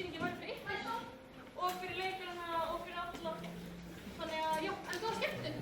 sýningin væri fyrir ykkur og fyrir leikarana og fyrir alla. Þannig að, já, en góða skemmtun!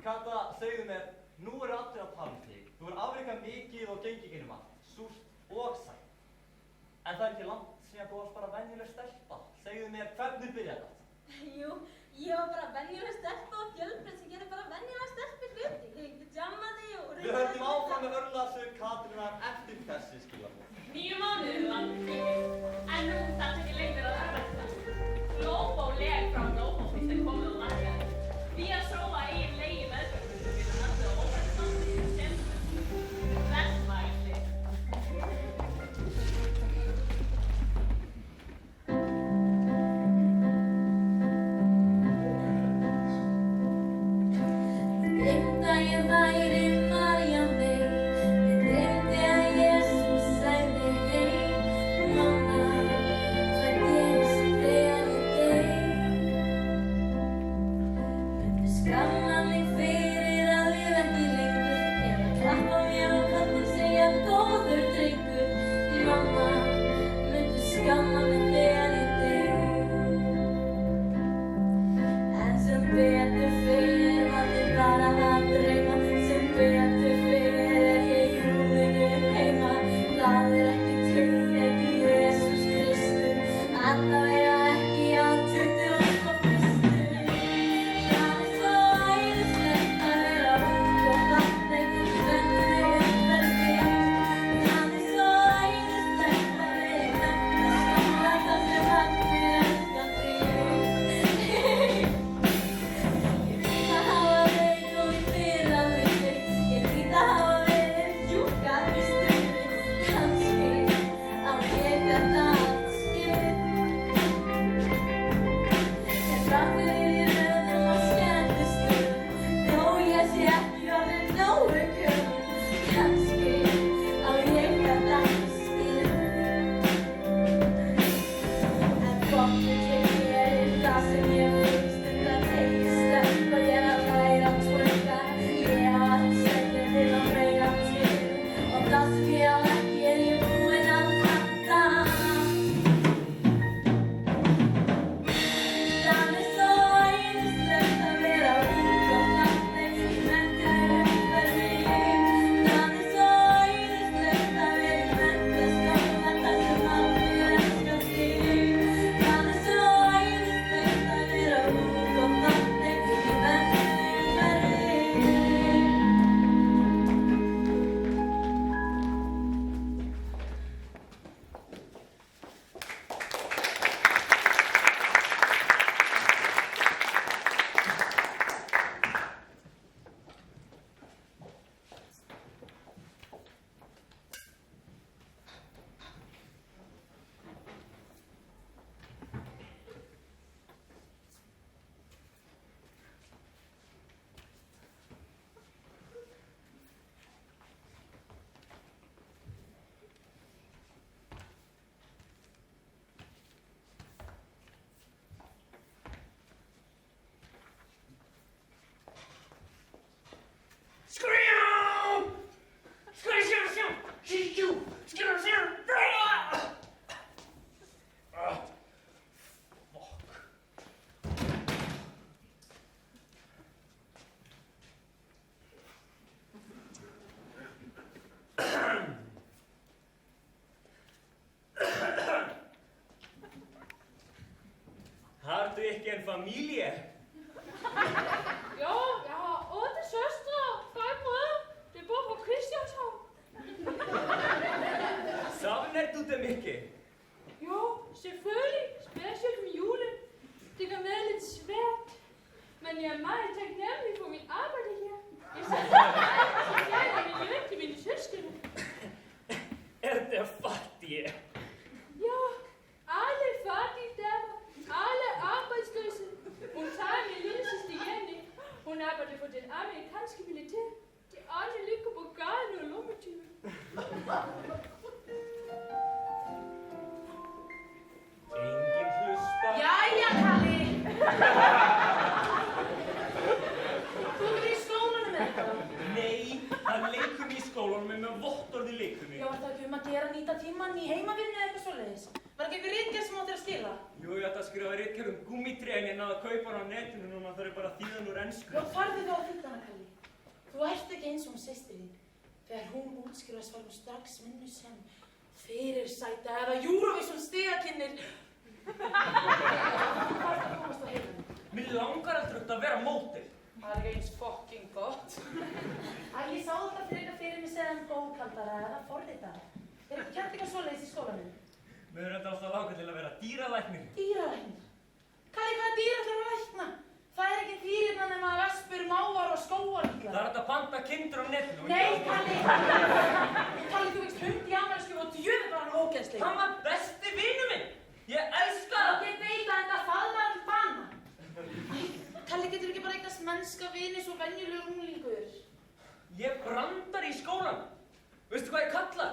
Kata, segðu mér, nú eru allir að tala en familie? Jo, jeg har 8 søstre og 5 brødre. Det bor på Christianshavn. Savner du dem ikke? Jo, selvfølgelig. Specielt om julen. Det kan være lidt svært. Men jeg er meget taknemmelig for mit arbejde her. Jeg sætter socialt og miljø til mine søskende. Der fattige? Ja, alle fattige damer. Alle arbejdsløse. Hun tager min lille sidste Jenny. Hun arbejder for den amerikanske militær. De andre ligger på gaden og lommetyve. Engin hlusta. Jæja, Kalli! Þú verður í skólanum með þetta? Nei, hann leikur í skólanum með vottorð í leikunni. Já, var það ekki að gera nýta tímann í heimavinnu eða eitthvað svoleiðis? Var ekki einhver ritgerð sem áttir að skila? Jú, ég ætti að skrifa ritgerð gúmmítré en ég náði að kaupa hann á netinu núna þau eru bara þýðan úr ensku. Já, farðu þá að þýdda hana, Kalli. Þú ert ekki eins og hún systir þín. Þegar hún útskrifast var hún strax vinnu sem fyrirsæta eða Eurovision stigakynnir. Hvað er að komast á heilanum? Mér langar aldrei að vera módel. Það er ekki eins fucking gott. Ég sá þetta fyrir mig sem bókhaldara eða forritara. Er ekki kennt eitthvað svoleiðis í skólanum? Mér er þetta alltaf langar til að vera dýralæknir. Dýralæknir? Kalli, hvaða dýr ætlar að lækna? Það er ekki dýrina nema vespur, mávar og skógarvíklar. Það er hægt að panta kindur á netinu. Nei, Kalli! Kalli, þú veist hund í afmælisgjöf og djöfull var hann ógeðslegur. Hann var besti vinur minn. Ég elska það. Ég veit að þetta faðmar um bana. Kalli, getur ekki bara eignast mennska vini svo venjulegur unglingur? Ég brandar í skólan. Veistu hvað ég kalla?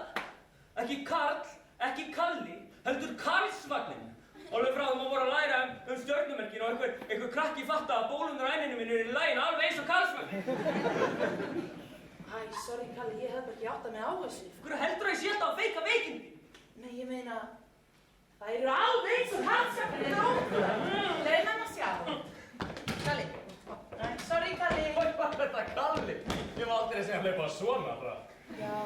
Ekki Karl, ekki Kalli, heldur Karlsvagninn. Alveg frá þeim að voru að læra stjörnumerkin og einhver krakki fatta að bólurnar á enninu minni eru í laginu alveg eins og Karlsvagn. Sorry, Kalli, ég hef bara ekki áttað mig á þessu. Hverju heldur að ég sé alltaf að feika veikindi? Nei, ég meina, það eru alveg eins og Karlsvagninn er ótrúlega. Leið hann að sjá. Kalli. Nei, sorry, Kalli. Hvað var þetta Kalli? Ég var aldrei að segja að hlaupa svona bara. Já,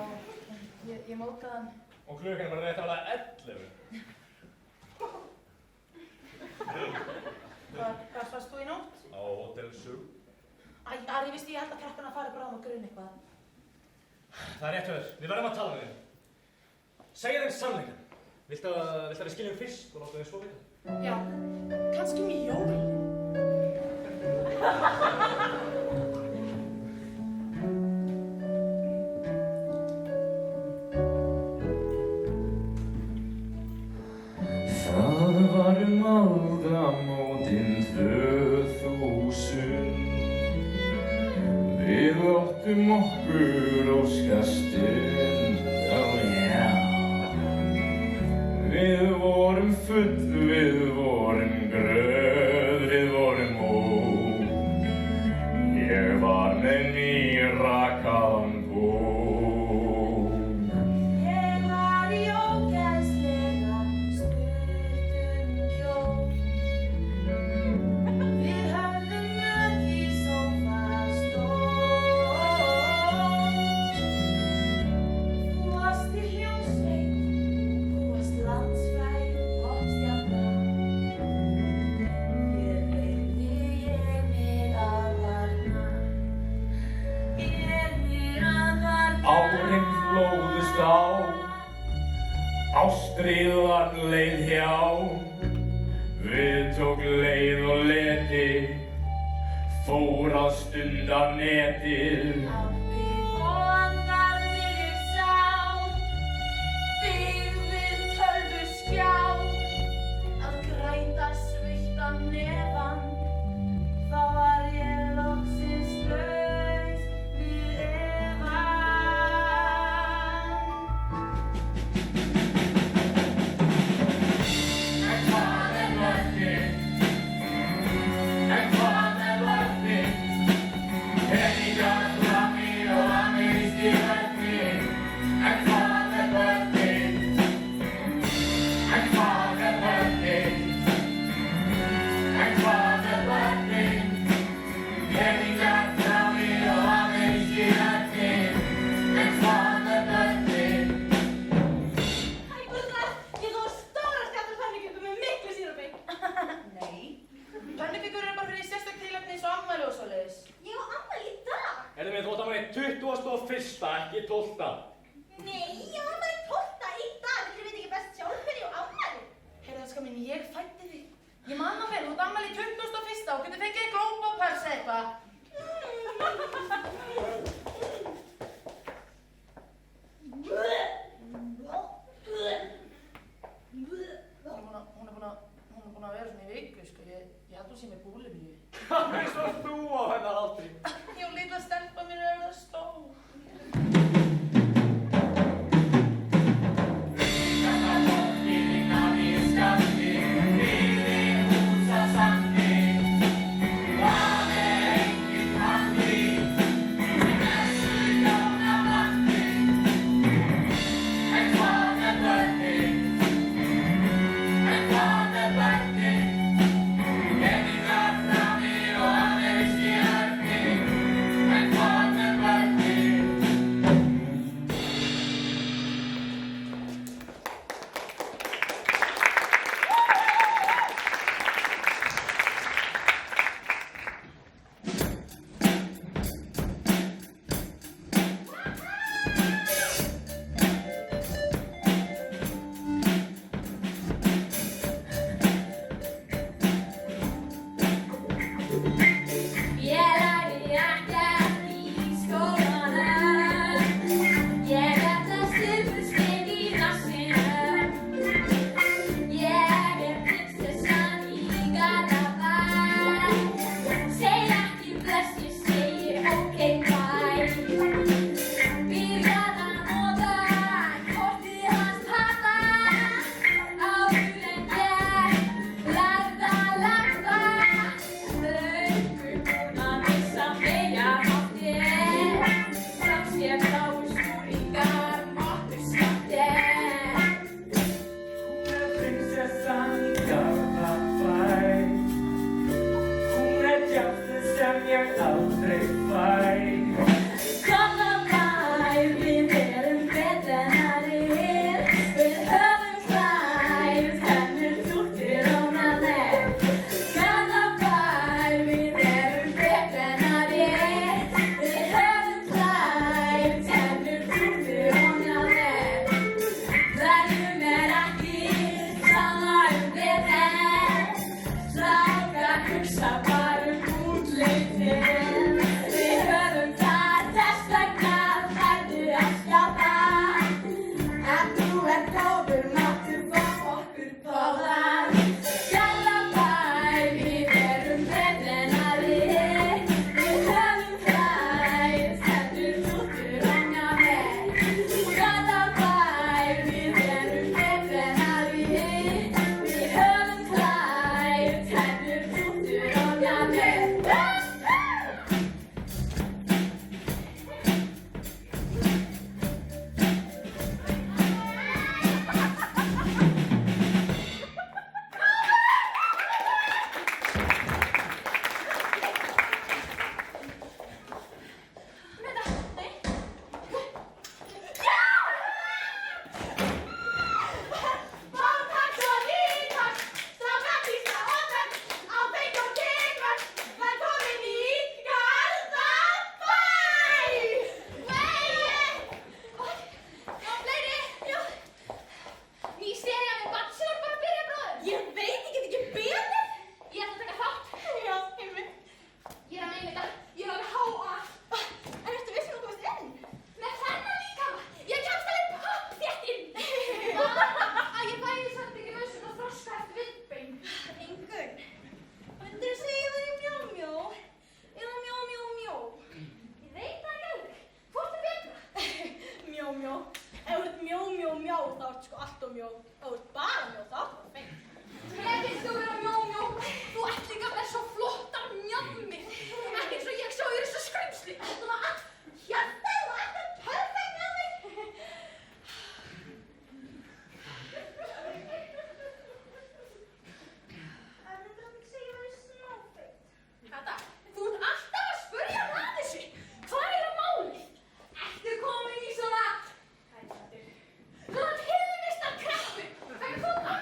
ég mótaði hann. Og klukkan var rétt alveg 11. Hvað svarst þú í nótt? Á Hotel Sur. Ari, ég held að krakkarna fari bara á með grunn eitthvað. Það er rétt höfður. Við verðum að tala með þeim. Segja þeim sannleikann. Viltu að við skiljum fyrst og láta þeim svo vita? Já, kannski um jólin. Það var aldamótin 2000. Við áttum okkur óskastund, já. Við vorum full, við vorum gröð, við vorum ung. Ég var með nýrakaðan búk. Ég var í ógeðslega stuttum kjól. Við höfðum ekki sófastól. Þú varst í hljómsveit, þú varst landsfræg poppstjarna. Þér leyfði ég mig að varna. Ég mig að varna. Árin flóðust á, ástríðan leið hjá. Við tók leið og leti, fór að stunda netið. Átti von þar til ég sá þig við tölvuskjá að græta sveittan neðan. Þá var ég loksins laus við efann. En hvað er verðið? En hvað er verðið? Peningar fram í 21. ekki 12. Nei, ég var bara í 12. í dag. Þið veit ekki best sjálf hverju á afmæli. Heyrðu, elskar mín, ég fæddi þig. Ég man það vel, þú ert afmæli 21. og getur fengið glóp og pörs eða eitthvað. Hún er búin að vera svona í viku, sko. Ég held hún sé með búlímíu. Eins og þú á hennar aldri. Já, litla stelpa mín er það stór.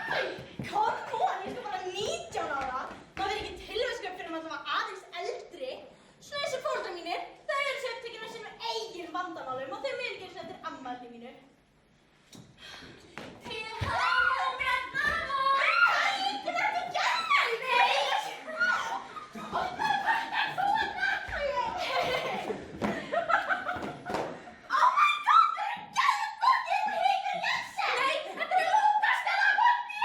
Hey! þeim og þeir meira ekki eins og þetta afmæli mínu. Til hamingju með afmælið! Þetta er ekki afmæli mitt! Og það vaknar þú að naka ég! Oh my god, það eru geðvokkin Haukur Jensen! Nei, þetta er lútast eða botni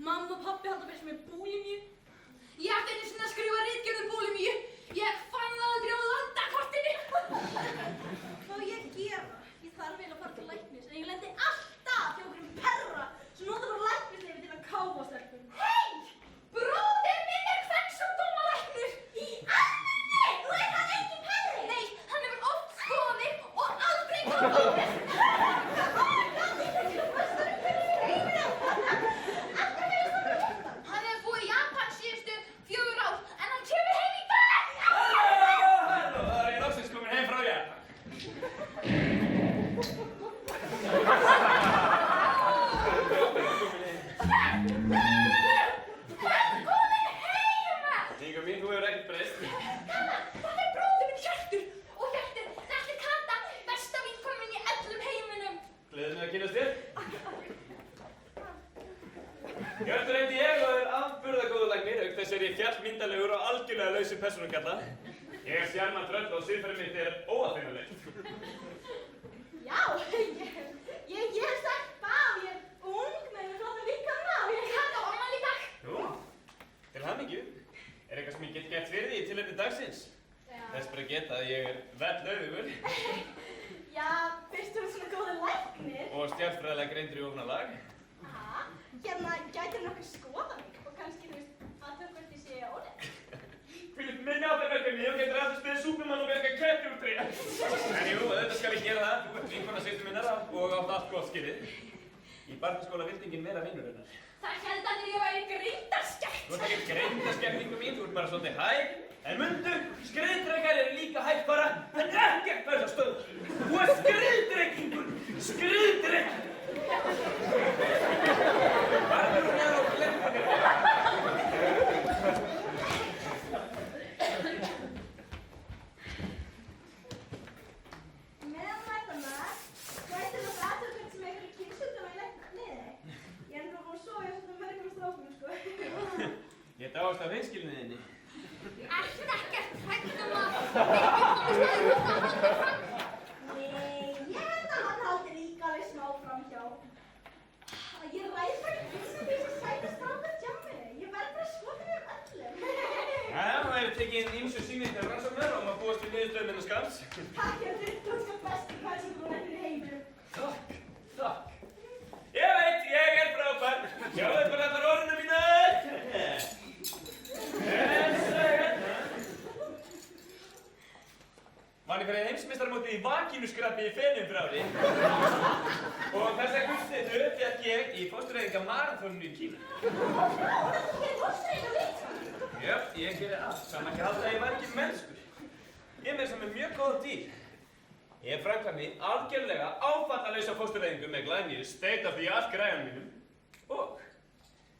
Mamma og pabbi halda mér sem er búlimíu. Ég ætti einu sinni að skrifa ritgerð um búlimíu. Ég fann það aldrei á landakortinu. Hvað á ég að gera? Ég þarf eiginlega að fara til læknis, en ég lendi alltaf hjá einhverjum perra sem nota bara læknisleyfi til að káfa stelpum. Hey! Bróðir minn er kvensjúkdómalæknir! Í alvörunni! Þú veist hann engin perri? Nei, hann hefur oft skoðað mig og aldrei káfað mig. Hann hefur búið í Japan síðustu 4 ár, en hann kemur heim í dag! Halló, það er ég loksins komin heim frá Japan. Inga mín, þú hefur ekkert breyst. Kata, þetta er bróðir minn Hjörtur og Hjörtur, þetta er Kata, besta vinkona mín í öllum heiminum. Gleðið mig að kynast þér. Hjörtur heiti ég og er afburðagóður læknir, auk þess er ég fjallmyndalegur og algjörlega laus í persónukalla. Ég er stjarnan tröll og siðferði mitt er óaðfinnanlegt. Já, ég er stelpa og ég er ung með flotta líkama og ég er Kata og afmæli í dag. Nú, til hamingju. Er eitthvað sem ég get gert fyrir því í tilefni dagsins? Þess bara geta að ég er vel auðugur Já, fyrst þú svona góður læknir. og stjarnfræðilega greindur í ofnalag. Aha, hérna gætir nokkuð skoða mig og kannski, þú veist, að þau hvort ég sé ólega. Fylgt minni á það verkefni og getur alltaf stuðið súpermann og verka ketti úr tré. En jú, auðvitað skal ég gera það. Þú ert vinkona systur minnar og átt allt gott skilið. Í barnaskóla vildi enginn meira vinur hennar. Það held að ég væri grindaskekt. Þú ert ekki greindaskekningu mín, þú ert bara svolítið hæg. En mundu, skriðdrekar eru líka hægfara, en ekkert verður það stöð. Þú ert skriðdrekkingur, skriðdrekk. Varður hún eða á glempanir. Meðan mætana, gætir það aðtöð hvort sem einhverju kynnsjúkdóma í liði. Ég er nú búin að sofa hjá svona mörgum strákum, sko. Ég dáist af hreinskilniðinni. Ekkert hrætt um að baby komist að halda fram. Nei, ég held að hann haldi líka alveg smá framhjá. Ég ræð bara ekki sem þessi sæta strákar djamminu. Ég verð bara skotin um öllum. Jæja, það eru tekið ýmsu sýni til rannsóknar og maður búast við niðurstöðum innan skamms. Takk ég fyrir þú skal besti persónulegur í heiminum. Takk, takk. Ég veit, ég er frábær. Sjáðu bara allar orðinu mínar. Þessa hérna. Manni fyrir heimsmeistaramótið í vakínuskrapi í Feneyjumfrári. Og þessa gullsteitu fékk ég í fóstureyðinga maraþoninu í Kína. Ég er fórstræðingar líka. Jöp, ég gerir allt, saman ekki halda að ég var ekki mennskur. Ég er með þess að með mjög góða dýr. Ég framkvæmi algjörlega áfallalausa fóstureyðingu með glænýju state of the art græðan mínum. Og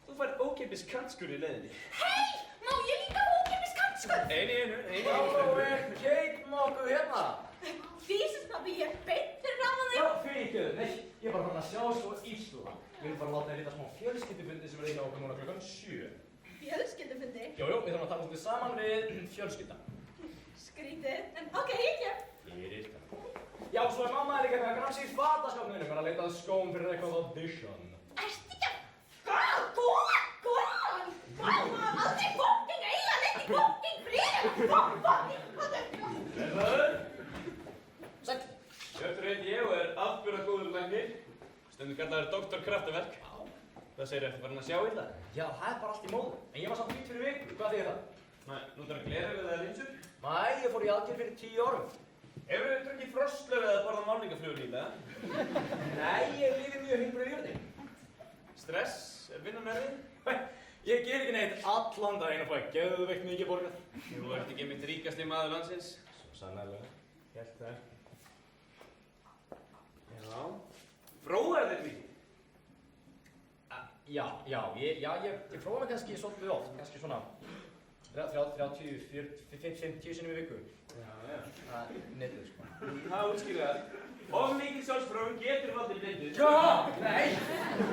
þú færð ókeypis kantskur í leiðinni. Hei, má ég líka fá ókeypis kantskur? Einu í einu. Kate nokkuð hérna. Jesus, pabbi, ég er beint fyrir framan þig. Já, fyrirgefðu, nei, ég er bara farin að sjá svo illa. Við erum bara að láta þér líta smá fjölskyldufundi sem er hjá okkur núna klukkan 7. Fjölskyldufundi? Jú, við þurfum að tala svolítið saman við fjölskyldan. Skrítið, en ok, ég kem. Fyrir það. Já, svo er mamma líka með að grann sig í fataskápninu, bara að leita að skóm fyrir eitthvað audition. Ertu ekki að kallaður Dr. Kraftaverk. Já. Hvað segirðu, ertu farin að sjá illa? Já, það er bara allt í móðu. En ég var samt fýtt fyrir viku. Hvað þýðir það? Nei, notar að gleraugu eða linsur? Nei, ég fór í aðgerð fyrir 10 árum. Hefur þið drukkið frostlöf eða borðað málningaflugur nýlega? Nei, ég lifi mjög heimbrið jörni. Stress? Er vinnan erfið? Ég ger ekki neitt allan daginn og fæ geðveikt mikið borgað. Þú ert ekki mitt ríkasti maður landsins. Svo sannarlega. Helt það. Já. Fróðar þér mikið? Ég prófa mig kannski svolítið oft. Kannski svona 30, 40, 50 sinnum í viku. Já. Það er netið, sko. Það útskýrir það. Of mikil sjálfsfróun getur valdið blindu. Já! Nei!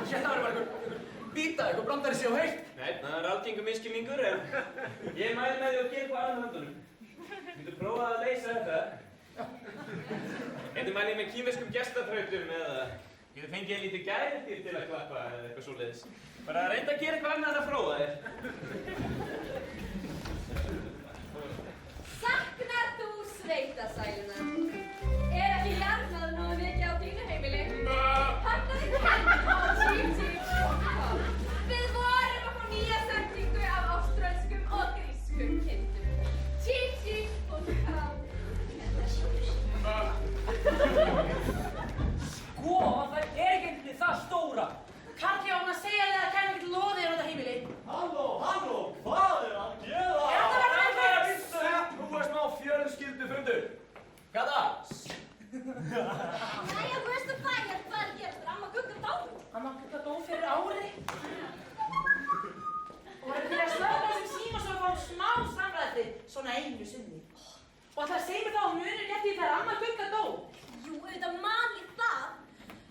Hérna var bara einhver býta, einhver brandari sé á heilt. Nei, það er algengur misskilningur en ég mæli með því að gera eitthvað annað höndunum. Þú prófað að leysa þetta. Þetta mæli ég með kínverskum gestatrautum eða getur fengið lítið gæludýr til að klappa eða eitthvað svoleiðis. Bara reynda að gera eitthvað annað en að fróða þér. Saknar þú sveitasæluna? Er ekki jarðnað nógu mikið á þínu heimili? Hannaðu henni á Cheap.com. Við vorum að fá nýja sendingu af áströlskum og grískum kindum. Cheap.com. Sko, það er ekki einhvern það stóra. Karl, ég á að segja þér að það kæmi ekkert loðið á þetta heimili. Halló, hvað er að gera? Er þetta verið að vera? Nú er smá fjölskyldufundur. Hvað það? Jæja, veistu hvað er að gerast? Amma Gugga dáin. Amma Gugga dó fyrir ári. Og það er til að slöka þessum síma svo að fá smá samræði svona einu sinni. Og það segir mér þá að munir gett því þegar Amma Gugga dó. Jú, auðvitað man ég það.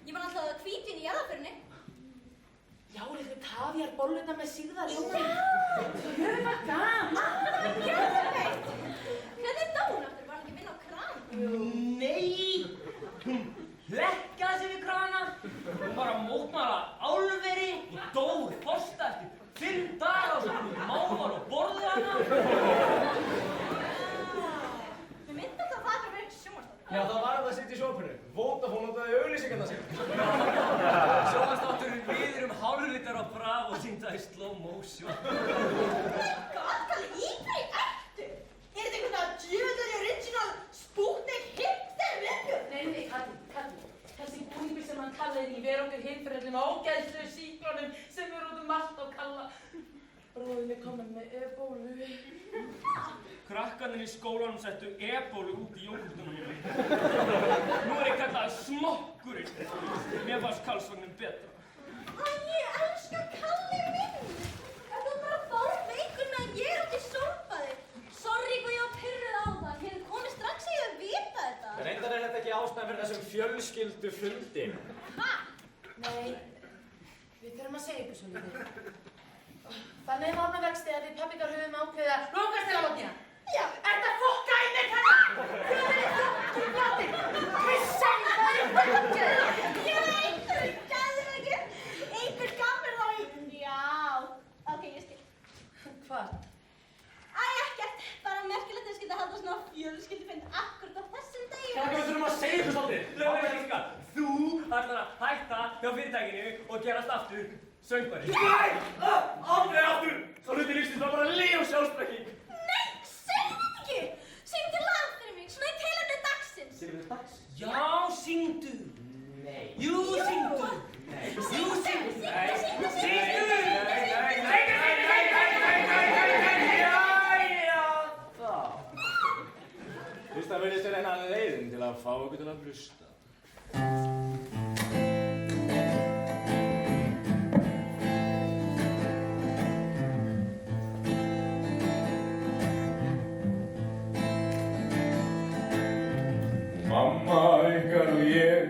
Ég var alltaf hvítin í jarðarförinni. Já, litlu kavíarbolluna með síðarljómi. Höfum það gaman. Það var geðveikt. Hvernig dó hún aftur? Var hún ekki að vinna á kran? Nei, hún hlekkaði sig við krana. Hún var að mótmæla álveri og dó fórsta eftir 5 daga og svo mávar og borði hana. Mér myndi alltaf að það var verið sjónvarpsþáttur. Já, það var að sitja í sjónvarpinu. Vodafone notaði auglýsingarnar sín. Sjónvarpsþátturinn Við hálflitar á Bravo sýnda í slow motion. Kalli, í hverju ertu? Er þetta einhvern veginn djöfullari original Sputnik hipster viðbjörn? Nei, Kalli. Þessi búningur sem hann kallaði í ver okkur hinn fyrir öllum ágæðslu síklunum sem eru út allt á Kalla. Bróðin er komin með ebólu. Krakkarnir í skólanum settu ebólu út í jógurtunum. Nú er ég kallað smokkurinn. Mér fannst Karlsvagnin betra. Æ, ég elska Kalli minn. Er þú bara fárveikur með að ég er ekki sólpaði? Sorry hvað ég var pirruð á það. Ég hef komið strax að ég hef vitað þetta. Reyndar er þetta ekki ástæðan fyrir þessum fjölskyldufundi. Ha? Nei, við þurfum að segja ykkur svo litið. Þannig var með vexti að við pappikar höfum ákveðið að lokast til á mótnina. Já. Er þetta fokka í mig, Kalla? Hvað er þetta fokkin blati? Krissan, það er fokkin! Ég veit þau, gæðu ekki. Einhver gaf mér þá í. Já. Ok, ég skil. Hvað? Æ, ekkert. Bara merkilegt að ég skildi halda svona fjölskyldufund akkurat á þessum degi. Við þurfum að segja ykkur svolítið. Lögverðingar, þú ætlar að hætta hjá fyrirtækinu og gerast aftur söngvari. Nei! Aldrei aftur! Svo hluti lífsins var bara líf og sjálfsbrekking. Nei, segðu þetta ekki. Syngdu lag fyrir mig, svona í tilefni dagsins. Tilefni dags? Já, syngdu. Nei. Jú, syngdu. Nei. Jú, syngdu. Syngdu. Jæja, þá. Fyrst það verðist vera eina leiðin til að fá okkur til að hlusta. Mamma ykkar og ég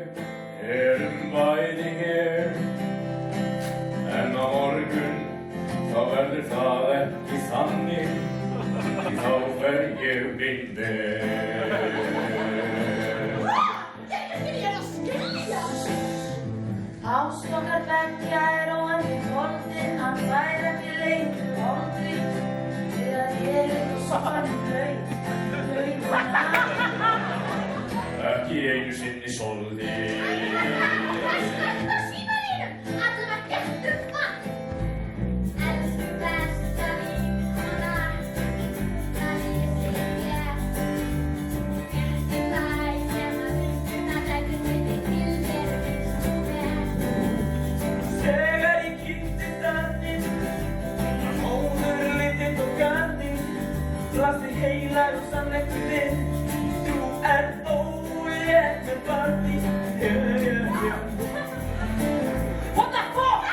erum bæði hér. En á morgun þá verður það ekki þannig, því þá fer ég minn veg. Ég er að skilja. Ást okkar beggja er óendanleg holdin, hann fær ekki lengur holdin, þegar ég er svo farin laugana. Ekki einu sinni soldi. Þetta síma ekki minn. Þú ert órétt barn í. What the fuck?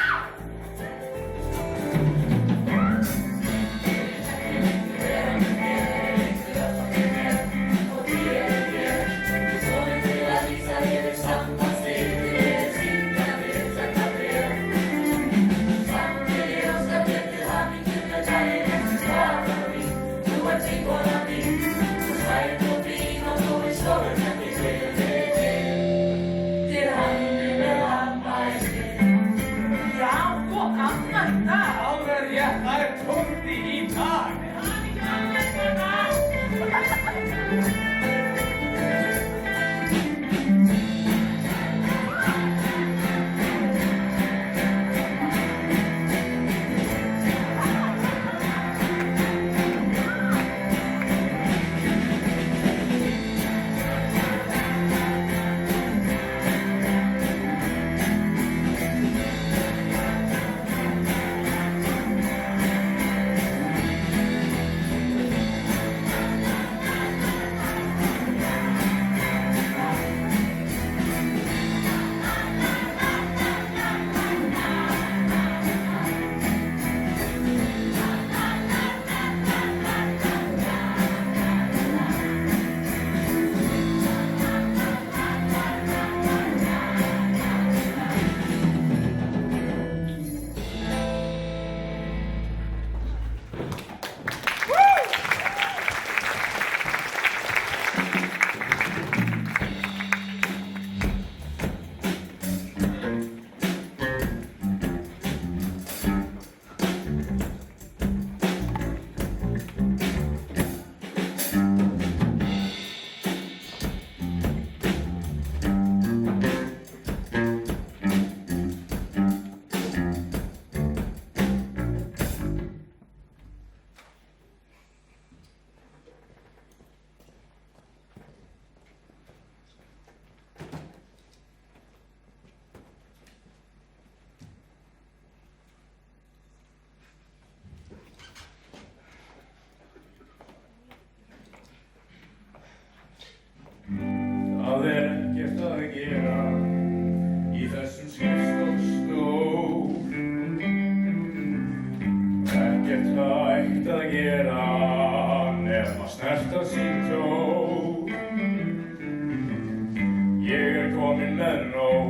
Alveg rétt, það er 12 í dag. Það er ekkert að gera í þessum skrifstofustól. Ekkert hægt að gera nema snerta sín tól. Ég er kominn með nóg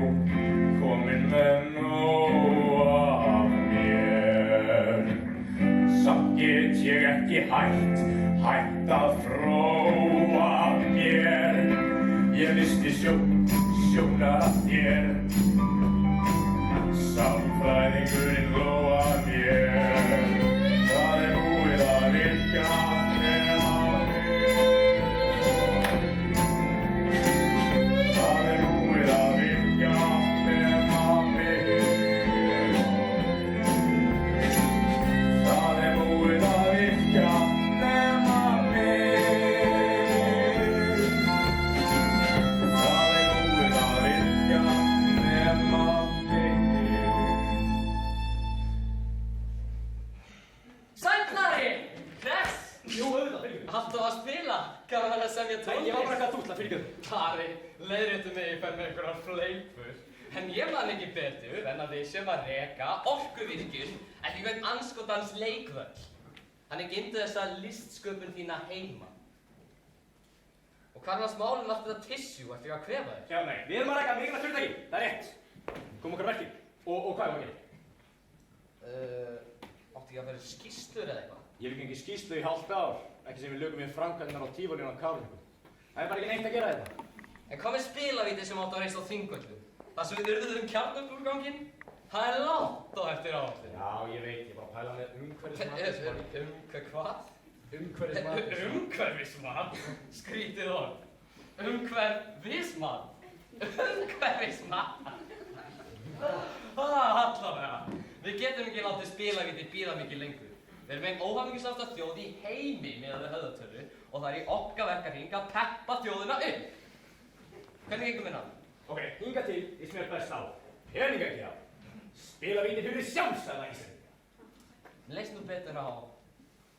af mér. Samt get ég ekki hætt að fróa mér. Ég missti sjónar af þér. Sálfræðingurinn hló að mér. Það er búið að virka nema mig. Það er búið að virka nema mig. Það er búið að virka nema mig. Alltaf að spila, gaman að semja tónlist. Ég var bara eitthvað að dútla, fyrirgefðu. Kari, leiðréttu mig ég fer með einhverjar fleipur. En ég man ekki betur en að við sem að reka orkuvirkjun en einhvern andskotans leikvöll. Þannig geymdu þessa listsköpun þína heima. Og hvað er það smálinn allt þetta tissue, ertu ekki að kvefa þér? Já, nei, við erum að reka mikilvægt fyrirtæki, það er rétt. Kom okkar verkið. Og hvað er að gera? Áttu ekki að vera skýrslur eða eitthvað? Ég hef gengið skýrslu í hálft ár, ekki sem við lögum við framkvæmdina á Tívolíun á Kárahnjúkum. Það er bara ekki neitt að gera þetta. En hvað með spilavíti sem áttu að reisa á Þingvöllum? Það sem við urðum kjarnorkuúrganginn? Það er langt á eftir áætlun. Já, ég veit, ég er bara að pæla með umhverfismat. Hvað? Umhverfismat. Umhverfismat? Skrítið orð. Umhverfismat? Umhverfismat? Allavega. Við getum ekki látið spilavíti bíða mikið lengur. Við erum einn óhamingisamasta þjóð í heimi miðað við höfðatölu og það er í okkar verkahring að peppa þjóðina upp. Hvernig gengum við nátt? Ok, hinga til ég mér best á. Peningagjöf. Spilavíti fyrir sjálfstæða Íslendinga. Leist nú betur á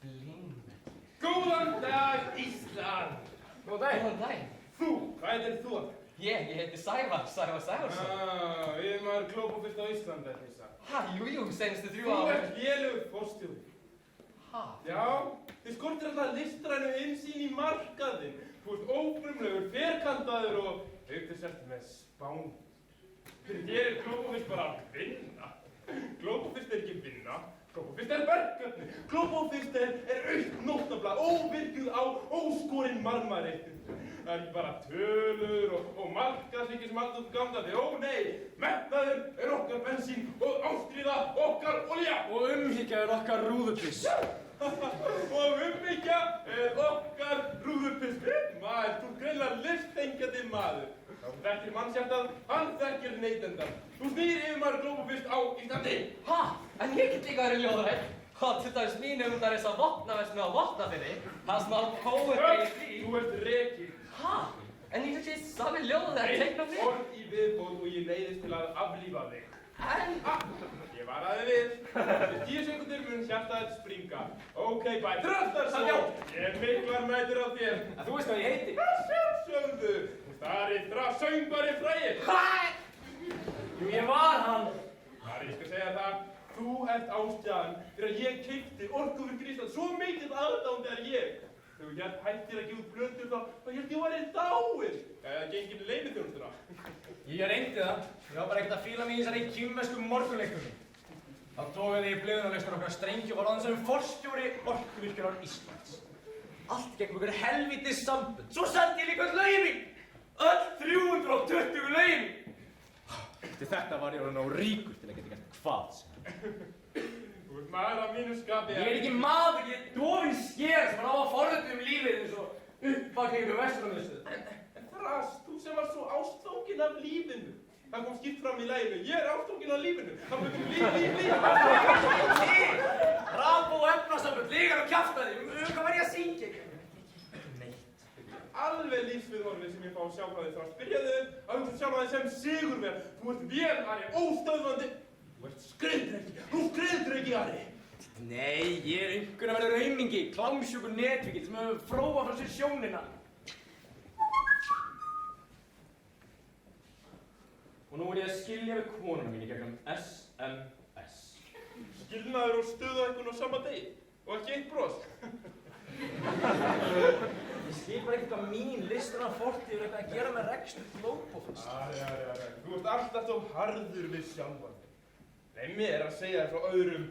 blindvellir. Góðan dag, Ísland! Góðan daginn. Góðan daginn. Þú, hvað er þú? Ég heiti Sævar Sævarsson. Ég er maður glóbofyrst á Íslandi, þetta er sagt. Ha, jú, senstu 3 Þú ár. ert lélegur fórstjóri. Ha? Já, þið skortir alltaf listrænu innsýn í markaðinn. Þú ert ófrumlegur, ferkantaður og auk þess eftir með spán. Fyrir þér er glóbofyrst bara að vinna. Glóbofyrst er ekki vinna. Glóbofyrst er verkefni. Glóbofyrst er aukt nótnafla, óvirkjuð á óskorinn marmari. Það er ekki bara tölur og markaðshyggju sem allt út gamdaði. Ó nei, metnaður er okkar bensín og ástríða okkar olía. Og umhyggja er okkar rúðupiss. Og umhyggja er okkar rúðupiss. Maður, þú greinlega listþengjandi maður. Þú þekkir mannshjartað, hann þekkir neytendan. Þú snýr yfirmaður glóbofyrst á Íslandi. Ha? En ég get líka verið ljóðrætt. Ha, til dæmis mín umdar þess að vopnaverslun á Vopnafirði. Það smá poetry í því. Þú ert rekinn. Ha? En ég finnst sami ljóðið að teikna mig. Orð í viðbót og ég neyðist til að aflífa þig. En? Ég varaði við. Eftir 10 sekundur mun hjartaðið springa. Ok, bæ. Þröstarsson! Ég miklar mætir á þér. En þú veist hvað ég heiti? Sjálfsögðu! Þú starið söngvari frægir. Jú, ég var hann. Ari, ég skal segja það. Þú ert ástæðan fyrir að ég keypti Orkufyrkur Ísland. Svo mikið aðdáandi er ég. Þegar ég hættir að gefa út plötur þá hélt ég væri dáinn. Það gengir leyniþjónustura. Ég reyndi það. Ég var bara ekkert að fíla mig í þessari kínversku morgunleiknum. Þá tókaði ég blöðunarlausnar okkar strengi og var aðeins sem forstjóri Orkuvirkjunar Íslands. Allt gegn einhverju helvítis sambönd. Svo sendi ég líka öll lögin mín. Öll 320 lögin mín. Til þetta var ég orðinn á ríkur til að geta gert hvað sem. Þú ert maður af mínu skapi. Ég er ekki maður, ég er dofinn sker sem var á að forrönda lífið eins og uppvakningu vesturlamiðstöð. En Þras, þú sem var svo ástfanginn af lífinu. Það kom skýrt fram í laginu. Ég er ástfanginn af lífinu. Það kom líf. Rab og efnasambönd, lígar og kjaftaði. Hvað var ég að syngja? Alveg lífsviðhorfið sem ég fá að sjá frá þig, Þras. Byrjaðu að hugsa sjálf að þig sem sigurver. Þú ert vel, Ari, óstöðvandi. Þú ert skriðdreki. Þú skriðdreki, Ari. Nei, ég er einhvern að verða raumingi, klámsjúkur netvíkill sem hefur fróað frá sér sjónina. Og nú er ég að skilja við konuna mín í gegnum SMS. Skilnaður og stöðuhækkun á sama degi. Og ekki eitt bros. Ég skil bara ekkert hvað mín listræna fortíð er eitthvað að gera með rekstur glóbofyrst. Þú ert alltaf svo harður við sjálfan. Nei, mér að segja þér frá öðrum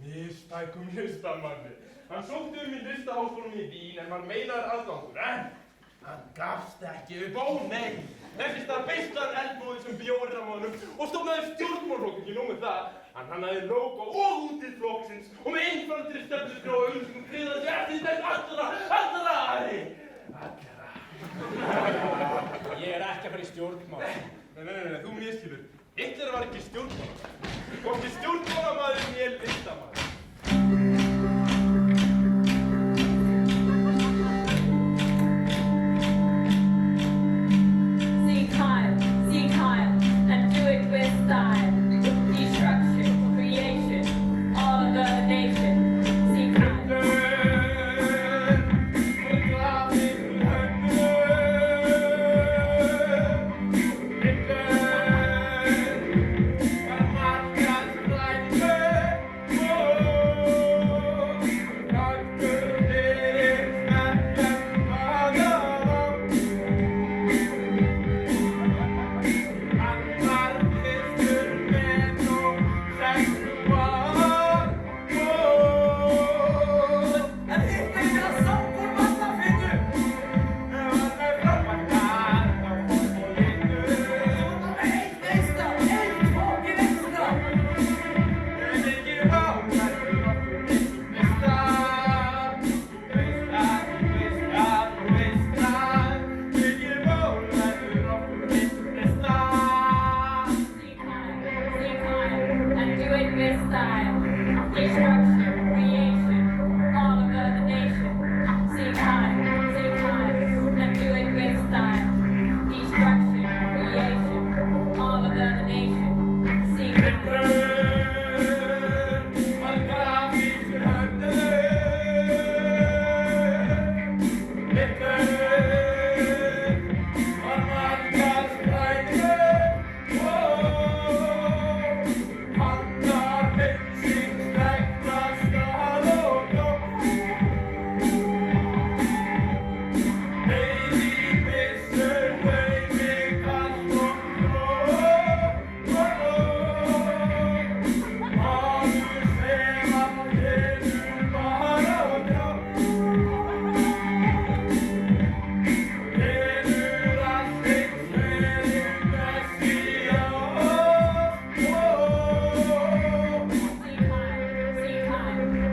mistækum listamanni. Hann sótti í listaháskólanum í Vín en var meinaður aðgangur, en hann gafst ekki upp. Ó, nei! Þessi stað beist hann eldbúðið sem bjórið á honum og stofnaði stjórnmálflokk, ekki nóg með það. Hann hannaði logo og útið flokksins og með einfaldri stefnuskrá og auglýsingum tryggði þessi eftir þess allra, Ari! Allra. Ég er ekki að fara í stjórnmál. Nei, þú miskilur. Hitler var ekki stjórnmál. Hvorki stjórnmálamaður né listamaður. Seek higher, and do it with style. Destruction, creation, all of the nation. Seek higher. Hitler var markað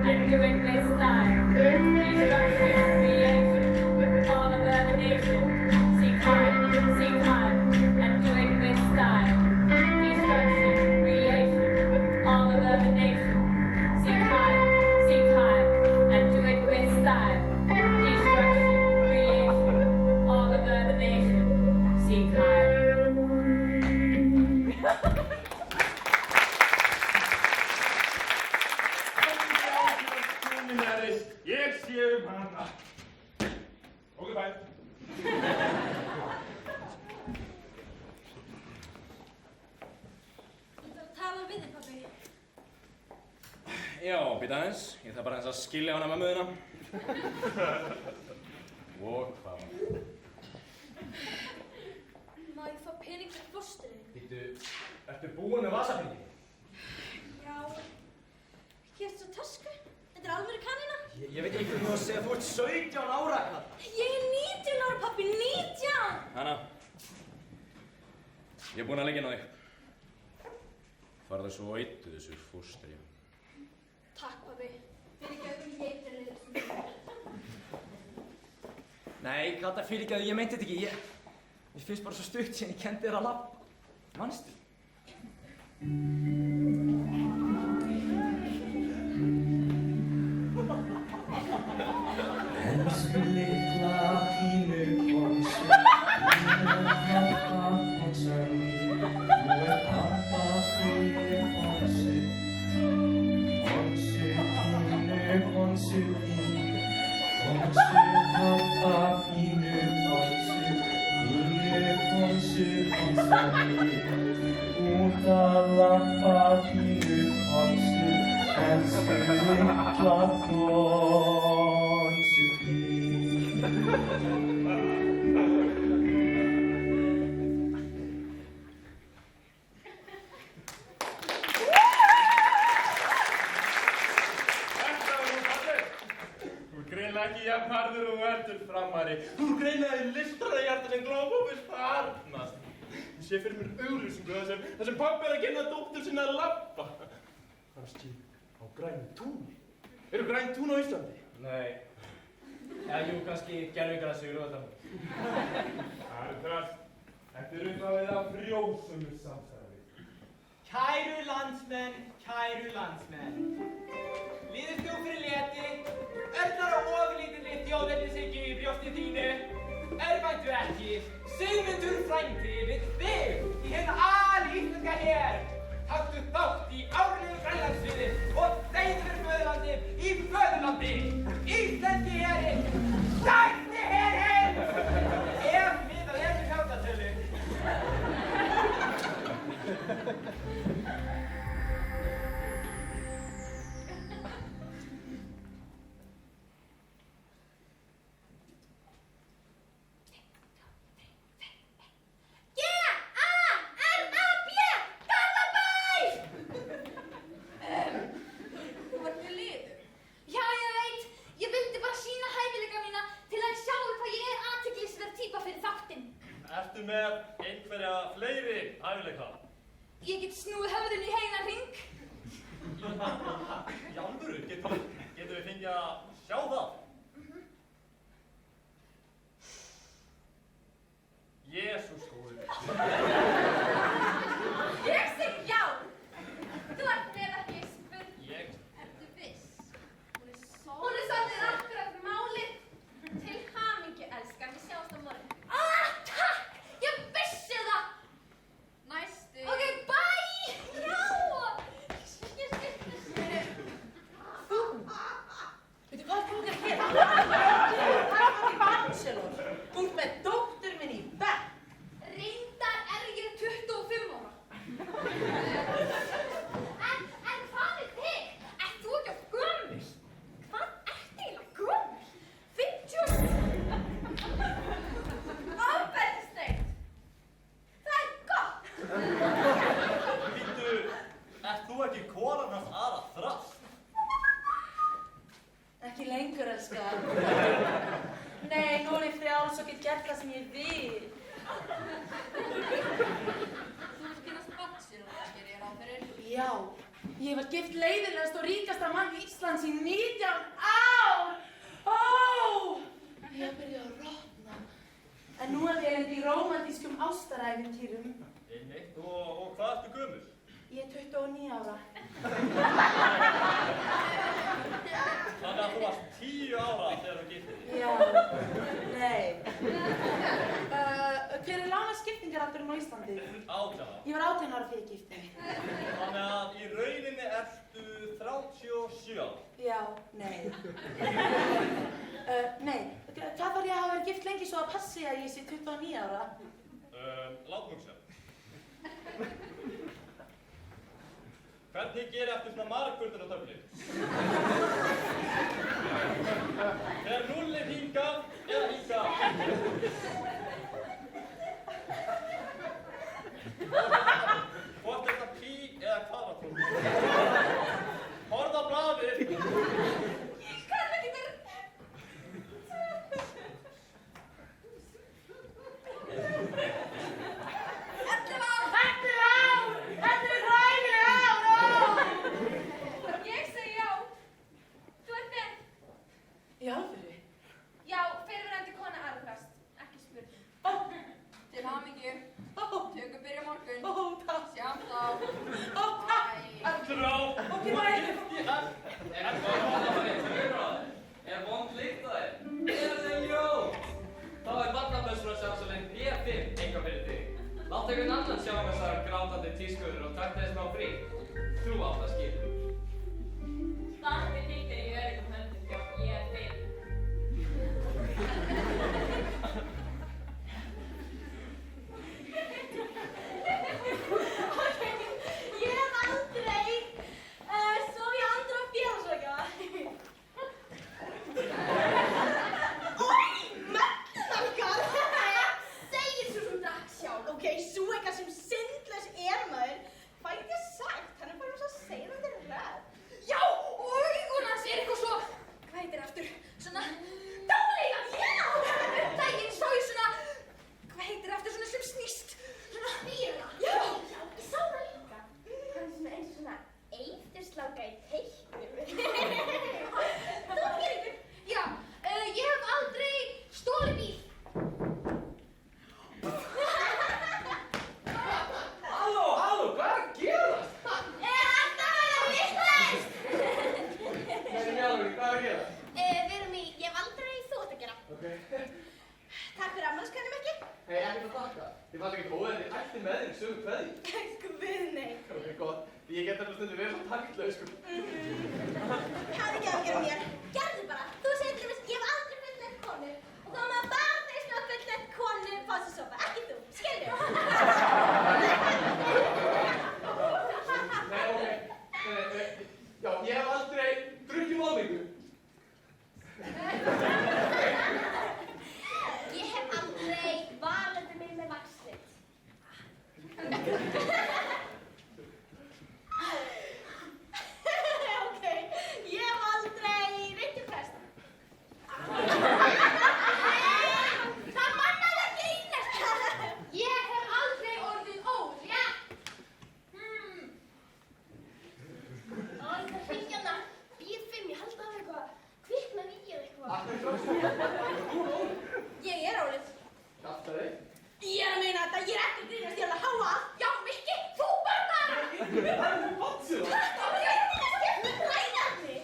and do it with style. Destruction, creation, all of the nation. Seek high, and do it with style. Destruction, creation, all of the nation. Seek high, and do it with style. Destruction, creation, all of the nation. Seek high. Ég sé hana. Ok, bæ. Þú þarf að tala við þig, pabbi. Já, býta aðeins. Ég þarf bara aðeins að skilja hana mömmu þína. Og hvað? Má ég fá pening fyrir fósturinn? Býtu, ertu búin með vasapeningin? Já. Keypti svo tösku. Þetta er alvöru kanína. Ég veit ekki hvernig þú að segja að þú ert 17 ára. Ég er 19 ára, pabbi, 19! Hanna, ég er búinn að leggja inn á þig. Farðu svo og eittu þessu fóstri. Takk, pabbi. Fyrirgefðu, ég er leiður. Nei, Kata, fyrirgefðu, ég meinti þetta ekki. Ég finnst bara svo stutt síðan ég kendi þér að labba. Manstu? Elsku litla pínu konsu, þú er pappa fyrir konsu. Konsu pínu, konsu pínu, konsu pappa pínu konsu, pínu konsu konsu mín. Út að lappa pínu konsu, elsku litla konsu pín. Ekki jafn harður og verður framari. Þú greinaði listræðahjarta sem glópófis farnast. Ég sé fyrir mér auglýsingu þar sem pabbi er að kenna dóttur sinna að labba. Kannski á grænu túni. Eru græn tún á Íslandi? Nei. Já, jú, kannski gervigrassi í Laugardalnum. Það er þræst. Þetta er upphafið af frjósumu samstarfi. Kæru landsmenn. Líður þú fyrir leti, örnar á oflítilli þjóðernishyggju í brjósti þínu, örvæntu ekki, Sigmundur frændi við þig í hinn alíslenska her. Taktu þátt í árlegu Grænlandsliði og deyðu fyrir föðurlandið í föðurlandi. Íslenski herinn, stærsti herinn, ef miðað er við fjárdagstölu. Ertu með einhverja fleiri hæfileika? Ég get snúið höfðinu í heilan hring. Í alvöru, getum við fengið að sjá það? Jesús góður. Ég segi já. Þú ert með ekki spurning. Ertu viss? Hún er svolítið akkurat málið. Til hamingju, elskan. Við sjáumst á morgun. Takk! Ég vissi það! Næstu. Ok, bye! Já! Veitu hvað tók að gera? Það er bachelor. Þú ert með dóttur minn í bekk. Reyndar er ég 25 ára. En hvað er þig? Ert þú ekki á gömul? Hvað ert eiginlega gömul? 50? Áberðisteikt. Það er gott. Býttu, ert þú ekki konan hans aðra þrast? Ekki lengur, elskar. Nei, nú er ég frjáls og get gert það sem ég vil. Þú ert kynast bachelor, gerir ég ráð fyrir. Já, ég var gift leiðilegast og ríkasta mann Íslands í 9 ástarævintýrum. Einmitt. Og hvað ertu gömul? Ég er 29 ára. Þannig að þú varst 10 ára þegar þú giftið þig. Já, nei. Hver er lána skiptingaraldurinn á Íslandi? 18 ára. Ég var 18 ára fyrir giftið. Þannig að í rauninni ertu 37 ára. Já, nei. Nei, hvað þarf ég að hafa verið gift lengi svo að passi að ég sé 29 ára? Látum sjá. Hvernig gerir eftir svona margföldun á töflu? Er núllið hingað eða hingað? Hvort er þetta pí eða kvadratúr? Horfðu á blaðið. Kann ekki þér. Ég segi já. Þú ert með. Já, fyrir. Já, fyrrverandi kona arðast. Ekki spurning. Til hamingju. Tökum byrja morgun. Takk. Sjáum þá. Drá. Ok, bye. Er vond lykt á þér? Er það ljó? Þá er barnabössur að sjá svo lengt B5 eitthvað fyrir þig. Látt einhvern annan sjá um þessar grátandi tískuður og takk þess má frí. Þú átt að skilja. Starfið þitt í öðrum höndum hjá B5. Ég hef aldrei sofið í andra félagsvaka. Mögnalgar! Segir svo sem drakk sjálf, ok? Sú eitthvað sem syndlaus er maður. Hvað get ég sagt? Hann er bara svo seirandi ræð. Já, og augun hans er eitthvað svo... Hvað heitir aftur? Svona... Dáleiga, já! Daginn sá ég svona... Hvað heitir aftur svona sem snýst? Svona... Spíra? Já! Já, ég sá það líka. Hann er svona eins svona eiturslanga í teiknum. Þú gerir ykkur? Já, ég hef aldrei stólið bíl. Halló, hvað er að gerast? Er alltaf að vera vitlaust? Nei, alveg, hvað er að gerast? Við erum í, ég hef aldrei þótt að gera. Ok. Takk fyrir afmælskvæðinu, Merki. Hei, ekkert að þakka. Þið fannst ekkert óðið að þið ætti með þér í sömu kveðju. Guð, nei. Ok, gott. Því ég get alveg stundum verið svo taktlaus, sko. Hafði ekki að gera mér. Gerðu bara. Þú segir til þess, ég hef aldrei fullnægt konu. Og þá maður bara þeir sem hafa fullnægt konu fást í sofa. Ekki þú. Skilju? Nei, ok. Já, ég hef aldrei drukkið málningu. Ég hef aldrei valandi mig með vaxlit. Ok, ég hef aldrei reykið prest. Það mannaði ekki einast. Ég hef aldrei orðið ólétt. Á, ég þarf að hringja hana. B5, ég held að það er eitthvað kviknað í eða eitthvað. Ég er ólétt. Kjaftaði. Ég er að meina þetta, ég er ekki að grínast, ég er að háa. Já, Mikki, þú barnar! Það er um batsið það. Það er ekki að skipta ræðarni.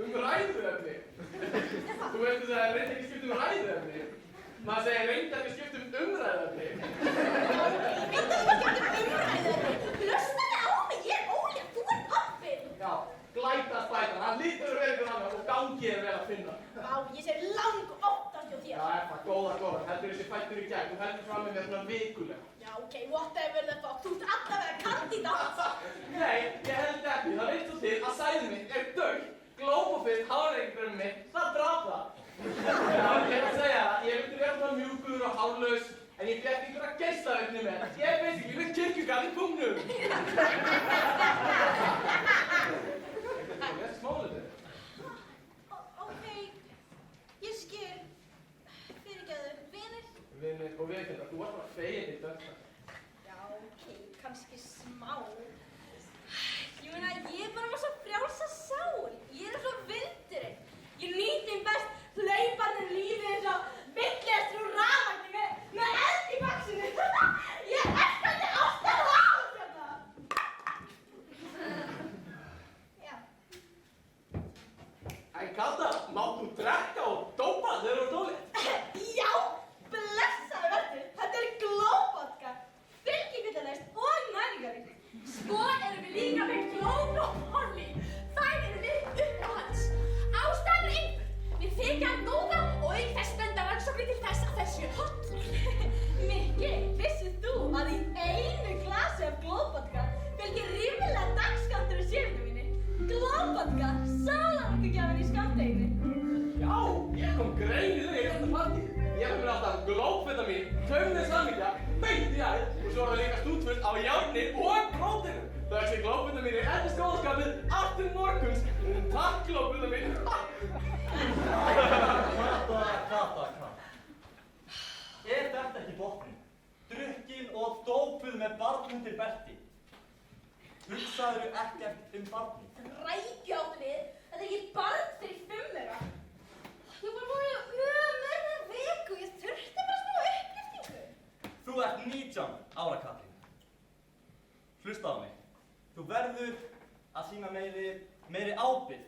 Ræðuefni. Þú veist þess að það reyndi ekki skipt ræðuefni. Maður segir reyndi ekki skipt umræðuefni. Ég veit að ég skipta umræðarni. Hlustaði á mig, ég er ólétt, þú er pappinn. Já, glætast bætan. Hann lítur að vera ykkur annar og gangið er vel að finna. Vá, ég sé lang óttast hjá Já, þér. góða. Heldur þessi fættur í gegn. Þú heldur fram með mér svona vikulega. Já, ok, whatever the fuck, þú ert allavega kandidát. Nei, ég held ekki. Það veit svo til að sæðið mitt er dögg. Glópafitt, hárreikbrömmi mitt, það draf það. Já, ég er að segja það. Ég vildi vera svona mjúkur og hárlaus, en ég fekk einhverja geislavirkni með. Ég er basically með kirkjugarð í pungnum. Það er smálið. Ok, ég skil. Fyrirgefðu, vinir? Vinir og viðkjönda, þú varst bara fegin í dögg. Já, ok, kannski smá. Ég meina, ég bara var svo frjálsa sál. Ég er svo vindurinn. Ég nýtti mér best hlaupandi lífið eins og villestur úr rafmagni með eld í baxinu. Mátt þú drekka og dópa þegar þú ert ólétt? Já, blessaður verður. Þetta er glóvodka. Fylgifillalaust og næringarríkt. Svo erum við líka með glóð og holly. Þær eru við uppáhalds. Ástæðan er einföld. Við þykja hann góða og auk þess benda rannsóknir til þess að þær séu hollar. Mikki, vissið þú að í einu glasi af glóvodka fylgir ríflega dagskammtur af sérinu mínu? Glóvodka, sálarorkugjafinn í skammdeginu. Já, ég kom greinið þau í þetta partí. Ég hef mér alltaf glóbfetamin, taumnes hamingja, beint í æð og svo er það líka stútfullt á járni og prótinu. Þessi glóbfetamin endist góðskapið allt til morguns. Takk glóbfetamin. Kata. Er þetta ekki botnin? Drukkin og dópuð með barn undir belti. Hugsaðu ekkert barnið? Rækjáttlið, þetta er ekki barn fyrir 5 ára. Ég var búin í mörga viku, ég þurfti bara smá upplyftingu. Þú ert 19 ára, Katrín. Hlusta á mig. Þú verður að sýna meiri ábyrgð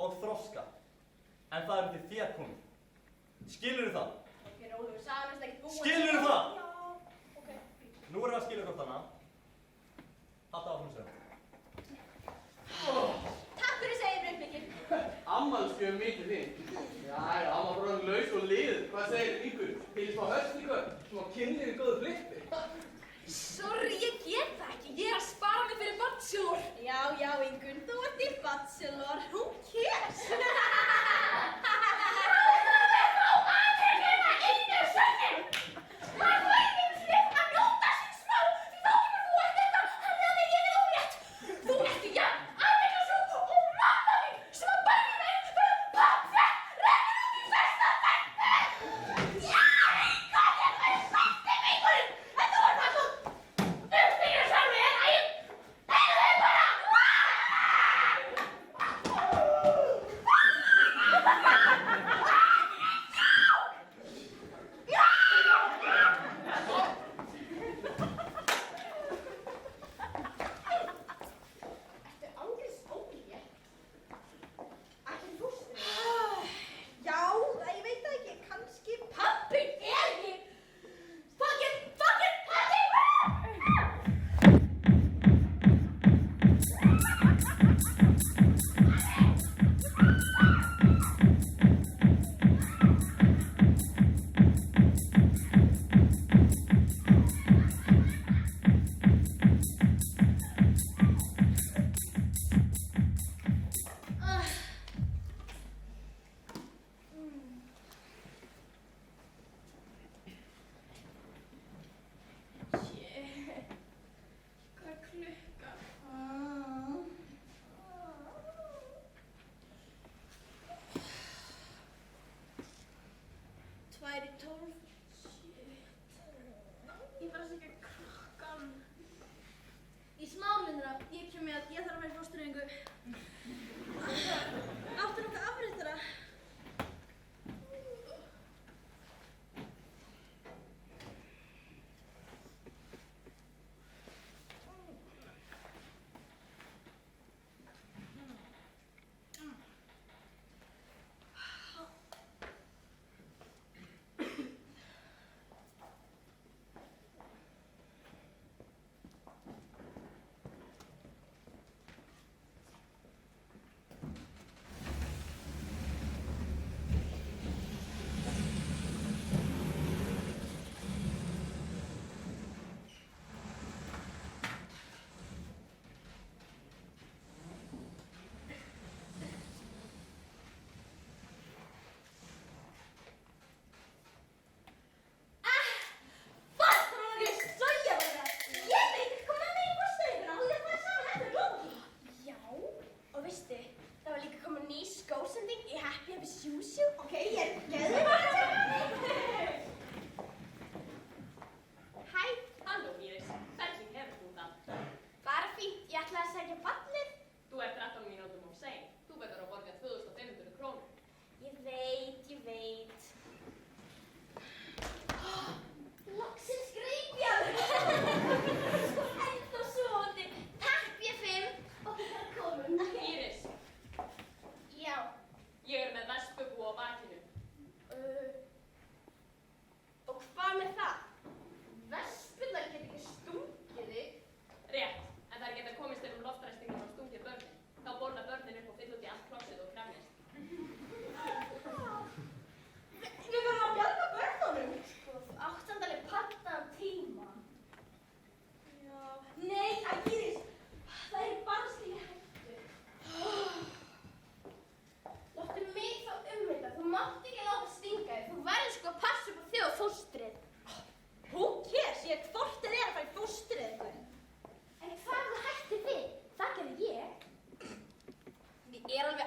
og þroska. En það til þér komið. Skilurðu það? Ok, Rólegur, sagan er ekkert búin. Skilurðu það? Já, ok. Nú erum við að skilja hvort annað. Haltu áfram sögum. Takk fyrir að segja breyfnikinn. Ammálskjöf mikið þín. Jæja, amma bara laus og liður. Hvað segir ykkur? Til smá höstningu? Smá kynlið í góðu flippi? Sorry, ég get það ekki. Ég er að spara mig fyrir bachelor. Já, Ingunn, þú ert í bachelor. Who cares?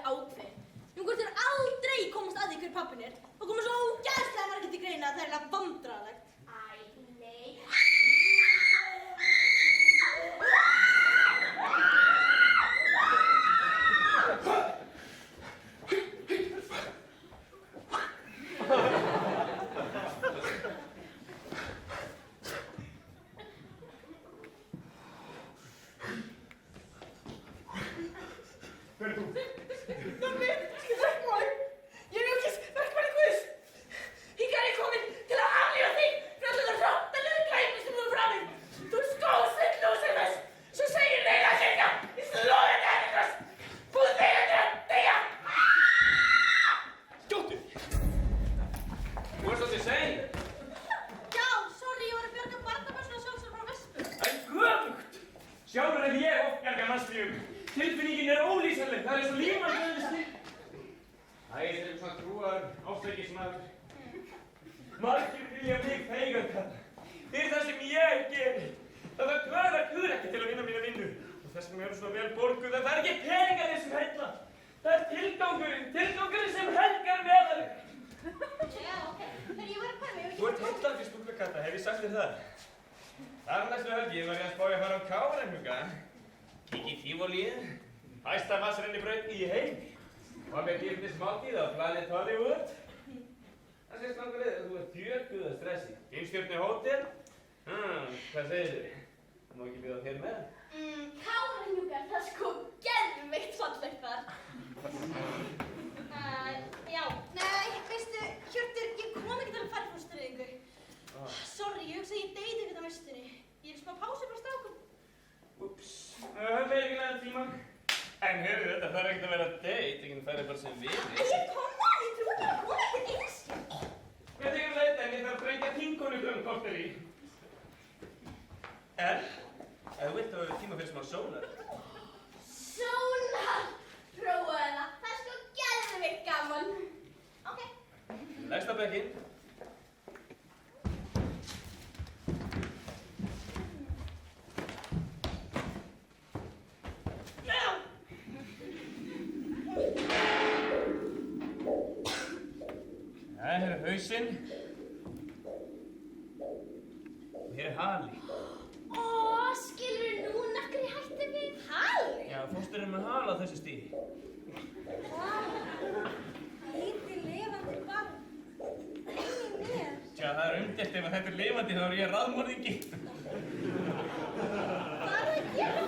ákveðin. Hvort þér aldrei komast að því hver pappin er. Og koma svo ógæðslega margir til greina að það er eiginlega vandræðalegt. Æ, nei. Hver er þú? Nonni, verkmaður. Ég er Jókis, verkmaður Guðs. Hingað er ég komin til að aflífa þig fyrir allir það hróttalegu glæpi sem þú er framið. Þú er skóðsveit Lúsifers, svo segir neina kirkja í slóðandi Herikras. Búðu þig að deyja. Skjóttu! Þú ert svolítið sein. Já, sorry, ég var að bjarga barnabörsuna sjálfsög frá vespu. Það er göfugt! Sjálfur hef ég oft bjargað mannslífum. Tilfinningin er ólýsanleg, það er eins og lífmann auðvist. Æ, þetta er svona trúar, ástækismadur. Margir vilja mig feigan kalla. Fyrir það sem ég geri. Það var kvöðar ekki til að vinna mína vinnu. Og þess vegna eru svona vel borguð að það er ekki peningarnir sem heilla. Það er tilgangurinn sem helgar meðaleg. Já, ok. Þegar ég var að hverfa, Þú ert heillandi stúlkukata, hef ég sagt þér það? Þar næstu helgi var ég að spá ég að fara á Kárahnjúka. Kikki í Tívolíið, hæsta vatnsrennibraut í heimi. Og með gildismáltíð á Planet Hollywood. Það sést langur leið að þú ert djökuð að stressi. Geimstjörnu hótel? Hvað segir þið? Má ekki bjóða þér með? Kárahnjúkar, það er sko geðveikt fallegt þar. Já, nei, veistu, Hjörtur, ég kom ekki til að fara frá styrðingu. Sorry, ég hugsa að ég deyti við það mestunni. Ég er smá pásu frá strákum. Úps, það er eiginlega tíma. En heyrðu, þetta þarf ekkert að vera date, það er bara sem vinir. Ég kom það, ég trúi ekki að koma ekkert einskjöld. Ég tekur leit en ég þarf að brengja þingkonu korter í. En, ef þú vilt að við tíma fyrir smá sónar. Sónar, prófaðu það. Það er sko geðveikt gaman. Ok. Leggst á bekkinn. Hér er hausinn. Og hér er hali. Skilurðu núna af hverju ég hætti við hali? Já, fóstur er með hala á þessu stíði. Lítið lifandi barn. Inni mér. Tja, það er umdelt ef þetta er lifandi þá er ég ráðmorðingi. Hvað er það að gera?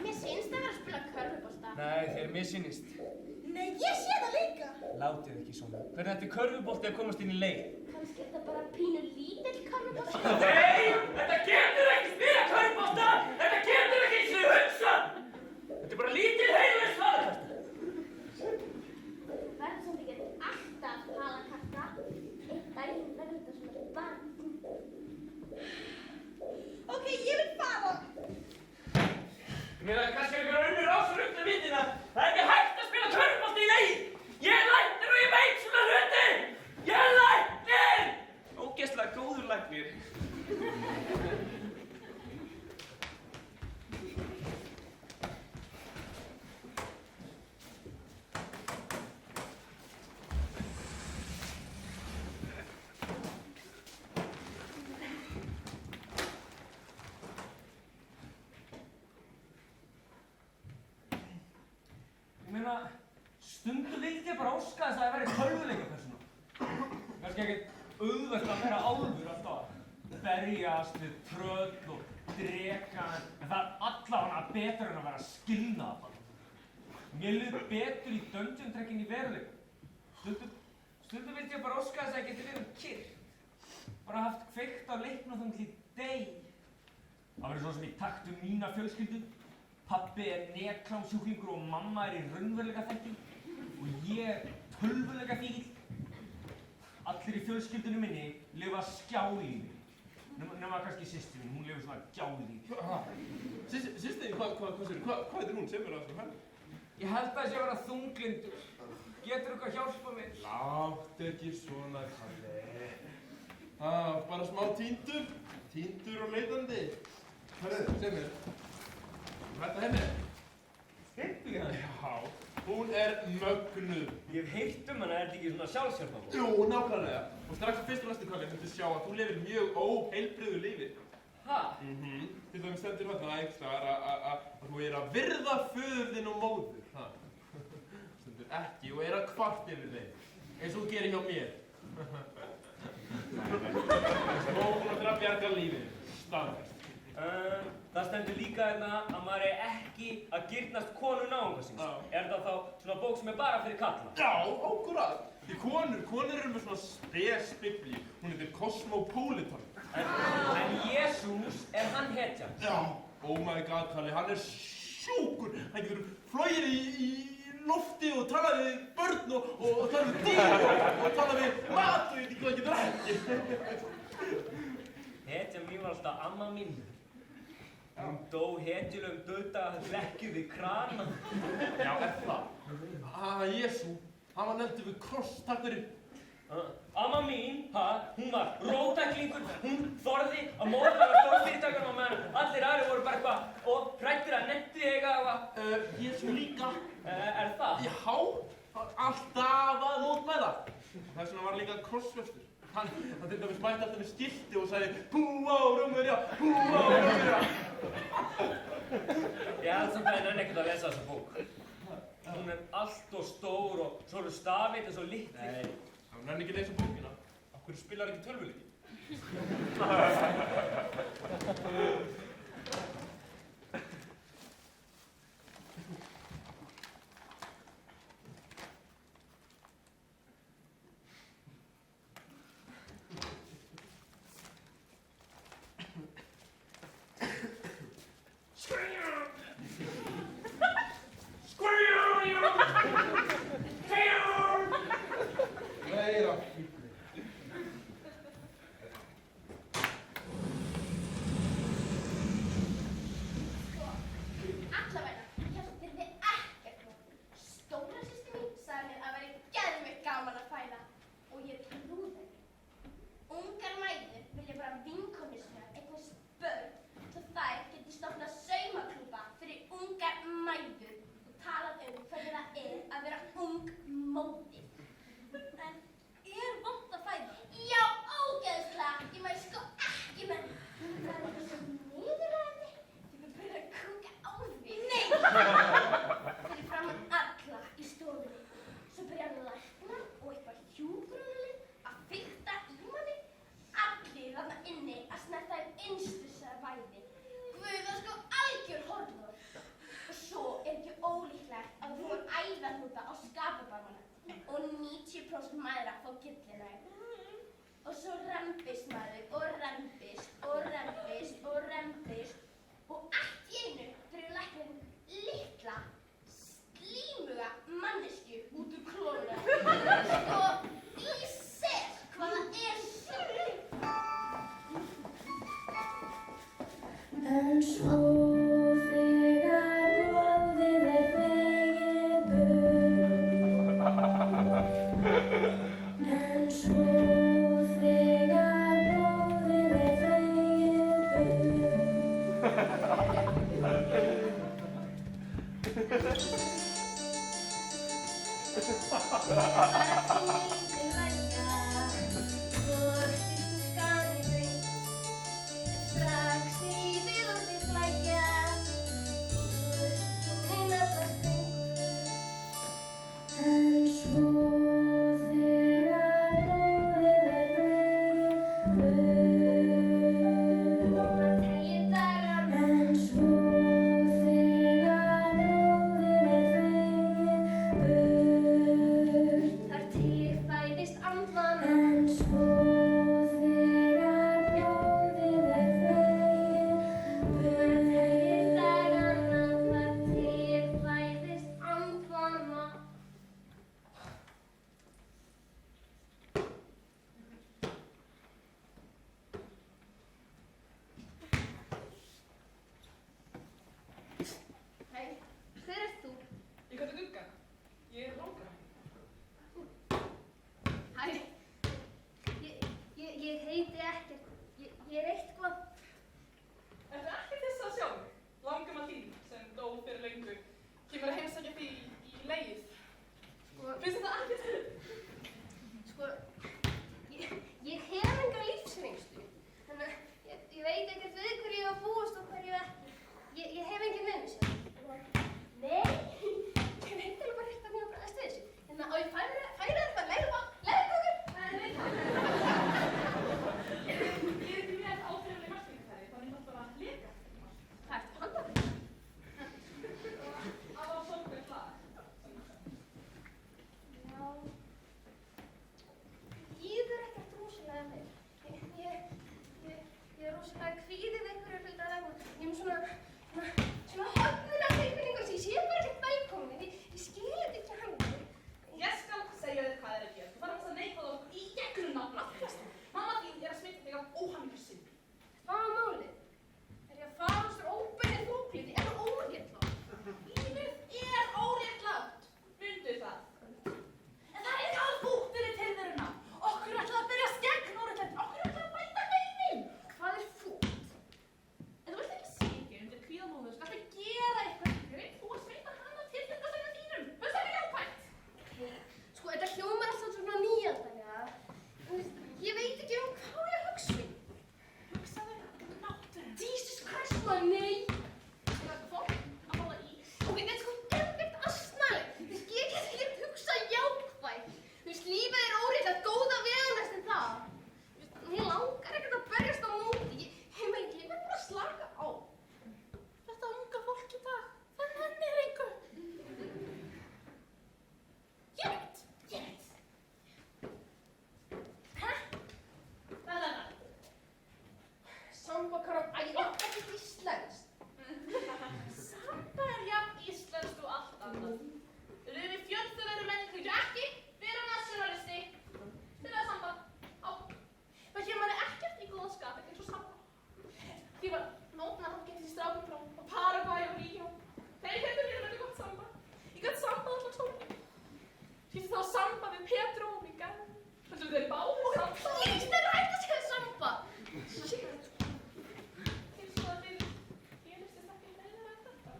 Mér finnst það vera að spila körfubolta. Nei, þér missýnist. Nei, ég sé það líka. Látið ekki svona. Hvernig ætti körfubolti að komast inn í leik? Kannski er þetta bara pínu lítill körfubolta. Nei, þetta getur ekki spila körfubolta! Þetta getur ekki eins og hugsa! Þetta er bara lítil heilus halakasta. Verður sem þið getur alltaf halakasta. Eitt daginn verður þetta svona barn. Ok, ég vil fara. Mér er kannski einhver önnur ásur upp til myndina. Það er ekki hægt að spila körfubolta í leik! Ég er læknir og ég veit svona hluti! Ég er læknir! Ógeðslega góður læknir. Ég meina, stundum vildi ég bara óska þess að það væri tölvuleikapersóna. Kannski ekkert auðvelt að vera álfur alltaf að berjast við tröll og dreka, en það er allavega betur en að vera skilnaðarbarn. Mér liður betur í Dungeon Trekking í veruleika. Stundum vildi ég bara óska þess að ég geti verið kyrr. Bara haft kveikt á leiknum þangað til dey. Það verður svo sem í takt um mína fjölskyldu. Pabbi er netklámsjúklingur og mamma er í raunveruleika þætti. Og ég er tölvuleika fíl. Allir í fjölskyldunum minni lifa skjálífi. Nema kannski systir mín, hún lifir svona gjálífi. Systir, hvað er hún sem er á þessu henni? Ég held að það sé að vera þunglindur. Getur eitthvað hjálpa mér? Láttu ekki svona, Kalli. Bara smá tíndur og leitandi. Hörðu, segð mér. Þetta henni? Hetju hann? Já, hún mögnuð. Ég hef heyrt hana, er þetta ekki svona sjálfsjálfnabók? Jú, nákvæmlega. Og strax á fyrsta næstu kaffi myndu sjá að þú lifir mjög óheilbrigðu lífi. Ha? Til dæmis stendur þarna einhvers staðar að þú að virða föður þinn og móður. Stendur ekki og að kvart yfir þeim. Eins og þú gerir hjá mér. Smókun og að bjarga lífið. Staðfest. Það stendur líka hérna að maður ekki að girnast konu náunga síns. Er það þá svona bók sem bara fyrir kalla? Já, ákúrat. Því konur eru með svona spes-biblíu. Hún heitir Cosmopolitan. En Jesús, hann hetjan? Já. Oh my god, Kalli, hann sjúkur. Hann getur flogið í lofti og talað við börn og talað við dýr og talað við mat og ég veit ekki hvað hann getur ekki. Hetjan mín var alltaf amma mín. Hún dó hetjulegum dauðdaga að leggju við krana. Já, það? Jesú, hann var nefndur við kross, takk fyrir. Amma mín, hún var róttæklingur, hún þorði að mótmæla stórfyrirtækjunum á meðan allir aðrir voru bara eitthvað og hræddir að nefndi eitthvað. Jesú líka. Er það? Já, alltaf að mótmæla. Þess vegna var hann líka krossfestur. Hann til dæmis mætti alltaf með skilti og sagði Púá, Rómverja, Púá, Rómverja. Ég held samt að ég nenni ekkert að lesa þessa bók. Hún allt og stór og svo eru stafir eins og litlir. Nei, hann nenni ekki að lesa bókina. Af hverju spilar ekki tölvuleiki? Kemur hlegið. Finnst þetta ekkert? Sko, ég hef enga lífsreynslu. Þannig að ég veit ekkert við hverju ég á að búast og hverju ekki. Ég hef engin vinnu sér. Nei, ég veit alveg bara rétt að mér að bregðast við þessu. Þannig að á ég færi þetta, leiðu okkur. Það er veit. Ég er ekki með áþreifanleg merkingarfæri, þá er ég náttúrulega að leka. Það ertu handað. Á sólkvæði slag. Já. Líður ekkert rosalega vel. Ég er rosalega kvíðið einhverju hluta vegna. Ég er með svona höfnunartilfinningu sem ég sé bara ekkert velkomin. Ég skil þetta ekki hann. Ég skal segja þér hvað er að gera. Þú þarf að neikvæða okkur í gegnum náttúrulega. Mamma þín er að smita þig af óhamingjusynd. Hvað var málið? Er ég að fara úr sér óbeinir þunglindi? Er það óréttlátt? Lífið er óréttlátt. Mundu það. En það er ekki alveg bútt fyrir tilveruna. Okkur er alltaf að berjast gegn óréttlætinu. Okkur er alltaf að bæta heiminn. Hvað er fútt? En þú vilt ekki sitja undir kvíðamóðu. Þú skalt ekki gera eitthvað. Ég veit þú að smita hana til þetta segja þínum. Það er ekki jákvætt. Sko, þetta hljómar alltaf svona nýjaldalega. Ég veit ekki hvað ég að hugsa um. Hugsaðu náttúruna. Jesus Christ, maður, nei! Það er fólk að fáða ís. Ok, þetta er sko gerðveikt asnalegt. Ég get ekki hugsa jákvætt. Þú veist, lífið er óréttlátt, góða veganest en það. Þú veist, mér langar ekkert að berjast á móti. Ég verð bara að slaka á. Þetta unga fólk í dag, það nennir engu. Ég veit. Hæ? Hvað er það? Samba karot, ekkert íslenskt. Samba er jafn íslenskt og allt annað. Þau lifið fjölþjóðlegri menningu, ekki vera nationalisti. Spilaðu samba. Á. Það kemur manni ekkert í góðan skap, ekki eins og samba. Því var nótna hann getið í strákum frá Paraguay og Ríó. Þeir hefðu mér með gott samba. Ég gæti samba allar skóla. Því þá samba við Petru og Miguel. Þannig þeir báðu samba. Ég veist þetta hægt að segja samba. Shit. Eins og að þeir geristist ekki meira en þetta.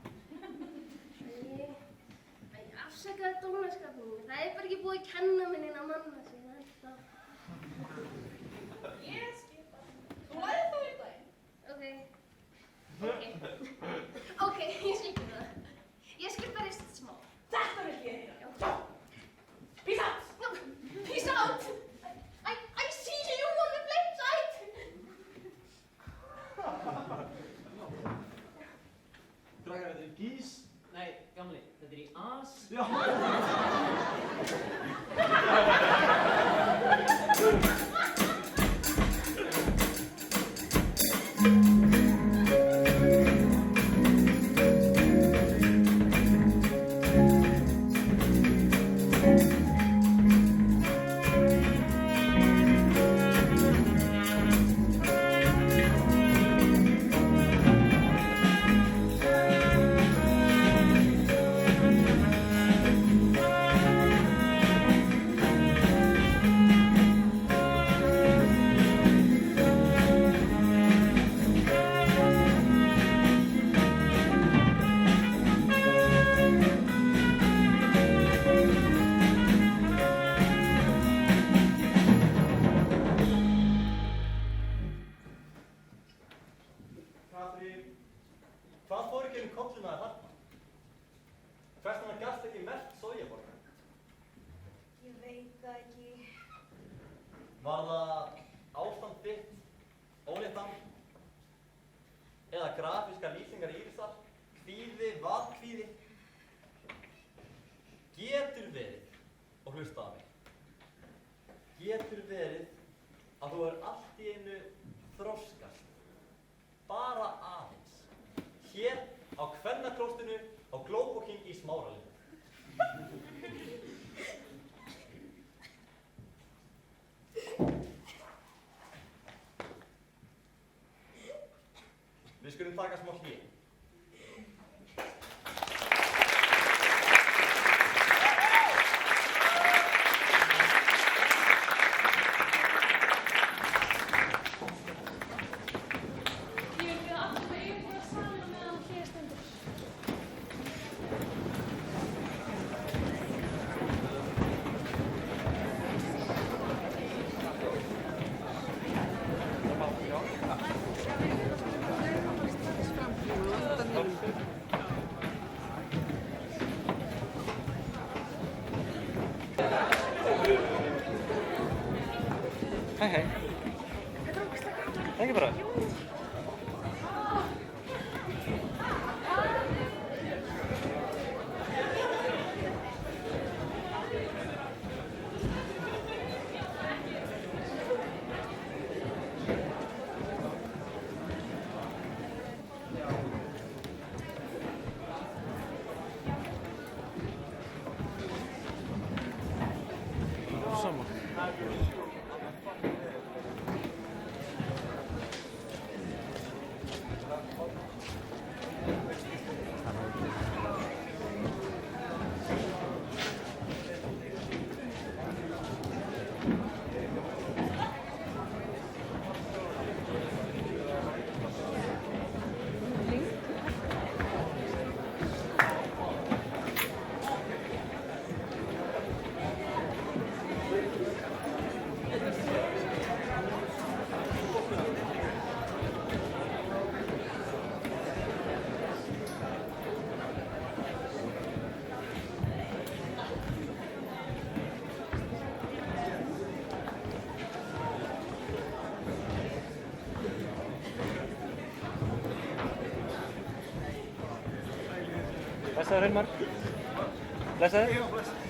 Afsakaðu dónaskapnum. Það er bara ekki búið að kenna mér neina manna sig. Ég skipa. Þú lærir það í daginn. Ok, ég skil ekki það. Ég skil bara eitt smá. Þetta vil ég heyra. Peace out. No, peace out. I see you on the flip side. Krakkar, þetta er gís. Nei, gamli, þetta er í as. Já. Katrín, hvað fór ekki kolluna þér þarna? Hvers vegna gafst ekki merkt sojaborgar? Ég veit það ekki. Var það ástand þitt, óléttan, eða grafískar lýsingar Írisar, kvíði, vaðkvíði? Getur verið, og hlusta á mig, getur verið að þú er allt í einu þroskast, bara aðeins, hér á Kvennaklóstinu á Glóbóking í Smáralind. Við skulum taka smá hlé. Hæ, hæ. Ekki bara. Sama. Blessaður Hilmar. Blessaður. Já, blessaður.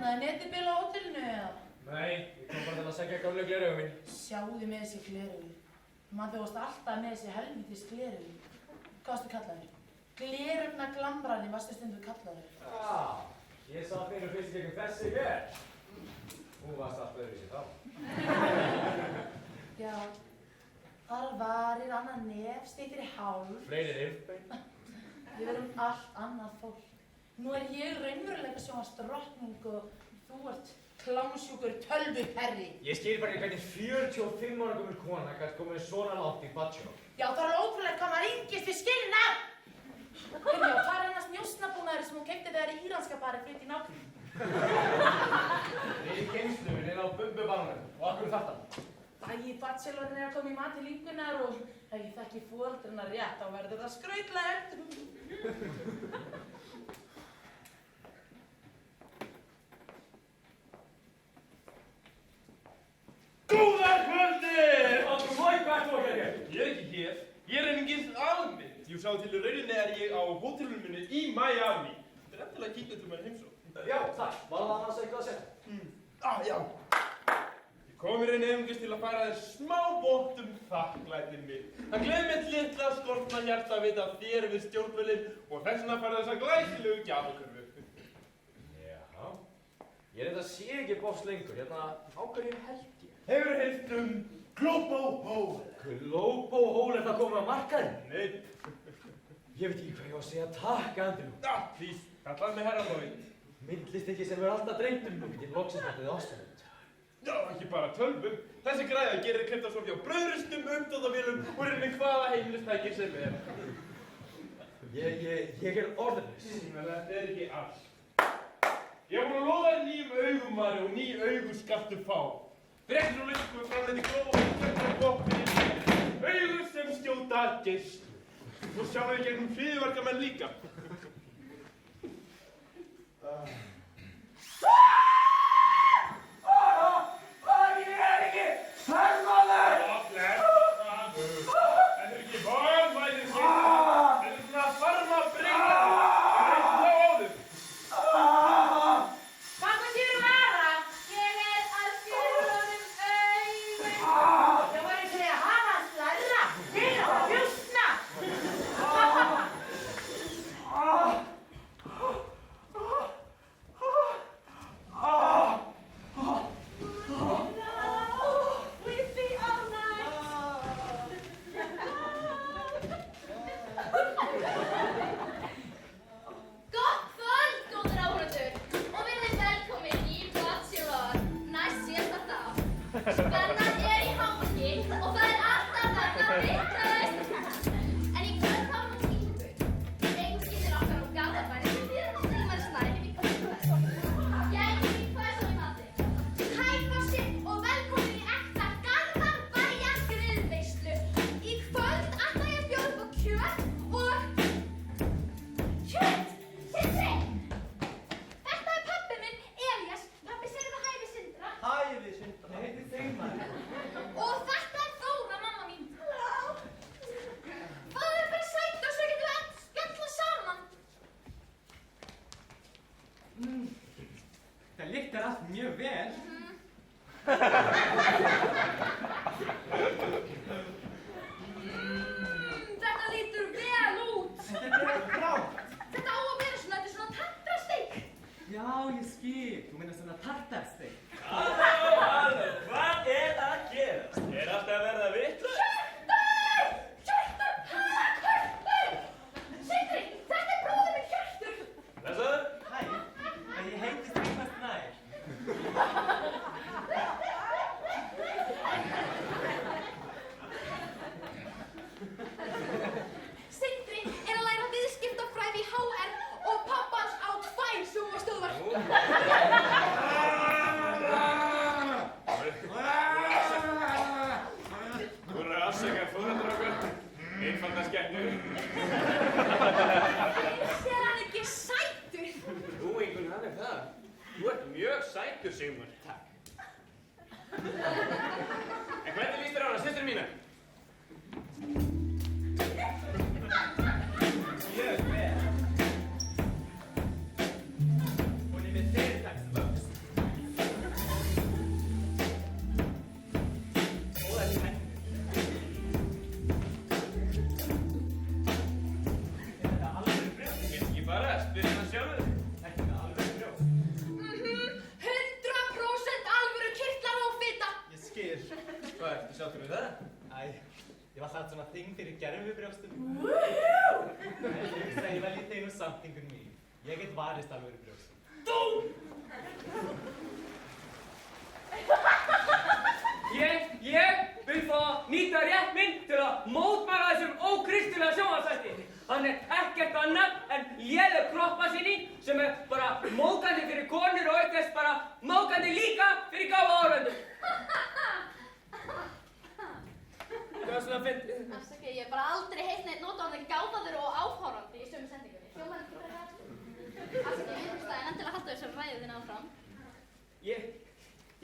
Er netið bil á hótelinu eða? Nei, ég kom bara til að segja gamlu gleraugun mín. Sjáðu með þessi gleraugun. Man þú varst alltaf með þessi helvítis gleraugun. Hvað varstu kallaður? Glerugna glambrani varstu stundu kallaður. Ég sá þínu fyrst gegn þessi gler. Þú varst allt öðruvísi þá. Já. Þar varir, annað nef, styttri hálf. Fleiri rifbein. Við verum allt annað fólk. Nú er ég raunveruleika sjónvarpsdrottning og þú ert klámsjúkur tölvuperri. Ég skil bara ekki hvernig 45 ára gömul kona gæti komið svona langt í bachelor. Já, það er ótrúlega hvað maður yngist við skilna! Heyrðu, já, hvað er einast njósnabúnaðurinn sem hún keypti þegar íranska parið flytti í nágrunni? Við í geymslunni er á bumbubananum og akkur þetta. Dagi bachelorinn er að koma í mat til líkunar og ef ég þekki foreldrina rétt þá verður það skrautlegt. Góðar kvöldir! Áttu hvað þú að gera hér? Ég er ekki hér. Ég er einungis almennt. Jú, sá til rauninni er ég á hótelunum minni í Miami. Þetta er eftirlega að kíkja til mér heimsókn. Já, takk. Var það annars eitthvað að segja? Já. Ég kom í rauninni einungis til að færa þér smá vott þakklæti mitt. Það gleði mitt litla skortna hjarta að vita þér við stjórnvölinn og þess vegna færa þessa glæsilegu gjafakörfu. Ég er þetta að sé ekki boss lengur, hérna á hverju held ég? Hefur heyrt Globo Hole? Globo Hole, er það komið á markaðinn? Nei. Ég veit ekki hvað ég á að segja takk, Andrew. Please, kallaði mig herra Lloyd. Myndlistykki sem við alltaf dreymt nú getið loksins áttið ástæðund. Já, ekki bara tölvum. Þessi græða gerir kryptasófi á brauðristum, uppdóðavélum og rauninni hvaða heimilistækir sem er. Ég er orðinlaus. En þetta er ekki allt. Ég var búinn að lofa þér nýjum augum, Mari, og ný augu skaltu fá. Fyrir ekki svo löngu framleiti Globo og Augu sem skjóta geislum. Svo sjáum við gegnum hryðjuverkamenn líka. Ég er ekki hermaður! Bless. Þetta er ekki vonvæðir sig. Þetta er svona farma breyta. Það er ekki þá áður. Hvað gerir Lara? Ég er að skera honum augun. Það var ekki að hafa að slæra. Þeir eru að fjúsna. Gott kvöld, góður áhorfendur, og verið velkomin í Bachelor, næst síðasta dag. Spennan er í hámarki og það er alltaf verða vitlaust. En í kvöld þá er nú tímur. Enginn okkar úr Garðabæri sem við erum Sigmar Snær í kvöldfest. Jæja, hvað er svo í matinn? Hæ, Fossi, og velkomin í ekta Garðabæjargrillveislu. Í kvöld ætla ég að bjóða upp á kjöt og kjöt! Sindri! Þetta er pabbi minn, Elías. Pabbi segir við hæfi Sindra. Hæði, Sindra. Ég heiti Sigmar. Og þetta er Þóra, mamma mín. Halló! Það er bara sætt og svo getum við öll spjalla saman. Það lyktar allt mjög vel. Þetta lítur vel út. Þetta er bara grátt. Þetta á að vera svona, þetta er svona tantrasteik. Já, ég skil. Þú meina svona tartarsteik. Halló, hvað er að gerast? Er allt að verða vitlaust? Hjörtur! Sindri, þetta er bróðir minn Hjörtur. Blessaður. Hæ, ég heiti Sigmar Snær. Sindri er að læra viðskiptafræði í HR og pappans á 2 sjónvarpsstöðvar. Þú verður að afsaka foreldrar okkar. Einfalda skepnur. Finnst þér hann ekki sætur? Þú, einhvern hann er það. Þú ert mjög sætur, Sigmar. Takk. En hvernig líst þér á hana, systir mína? Mjög vel. Hún er með fyrirtagsvöxt. Góðar hendur. Er þetta alveg brjóst? Ég get ekki bara að spyrja hann sjálfur. Þetta er alveg brjóst. 100% alvöru kirtlar og fita. Ég skil. Hvað ertu sáttur við það? Æ, ég var alltaf svona þing fyrir gerfubrjóstum. Woohoo! Ég segi vel í þeim og samtingun mín. Ég get varist alvöru brjóstum. Ég vil fá að nýta rétt minn til að mótmæla þessum ókristilega sjónvarpsþætti. Hann er ekkert annað en léleg kroppasýning sem er bara móðgandi fyrir konur og auk þess bara móðgandi líka fyrir gáfa áhorfendur. Það var svona fyndið. Afsakið, ég hef bara aldrei heyrt neitt nota á þeim gáfaður og áhorfandi í sömu sendingunni. Hljómar ekki fyrir það. Afsakið, ég finnst það en endilega halda þessari ræðu þín áfram.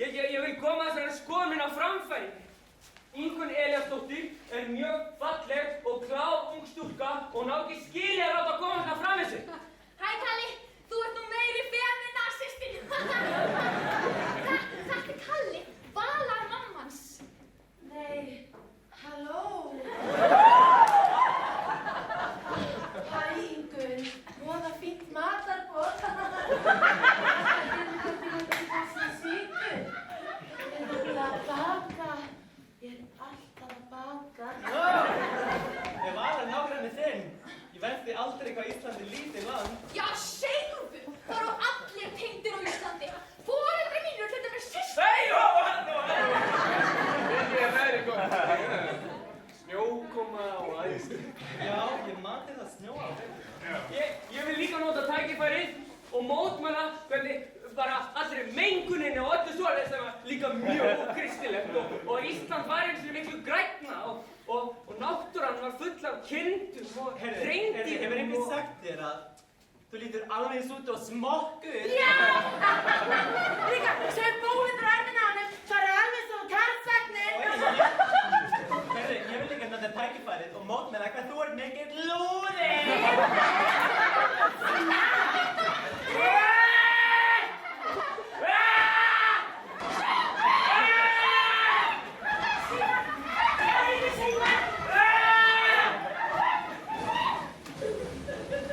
Ég vil koma þessari skoðun minn á framfæri. Ingunn Elíasdóttir er mjög falleg og klár ung stúlka og hún á ekki skilið að láta koma svona fram þessu. Hæ Kalli, þú ert nú meiri feminasistin. Þetta er Kalli, Vala mammans. Nei, halló. Hæ, Ingunn. Voða fínt matarborð. Þessi sykur. Ég er nefnilega að baka. Ég er alltaf að baka. Ég var að nágranni þinn. Ég veldi aldrei hvað Ísland er lítið land. Já, segðu, það eru allir tengdir á Íslandi. Foreldrar mínir eru með systur. Hei, Mikið er næri gott. Snjókoma og æðisli. Já, ég man til það snjóa á þetta. Ég vil líka nota tækifærið og mótmæla hvernig bara allri menguninni og öllu svoleiðis sem var líka mjög ókristilegt og Ísland var eins og miklu grænna og kindum og Hefur hreindýrum einhvern og... sagt þér að þú lítur alveg eins út og smokkur? Já! Líka, svo er bólið á ermina á honum, svo er alveg svo karlsvagnir. Herri, ég vil líka nota tækifærið og mótmæla hvað þú ert mikill lúði!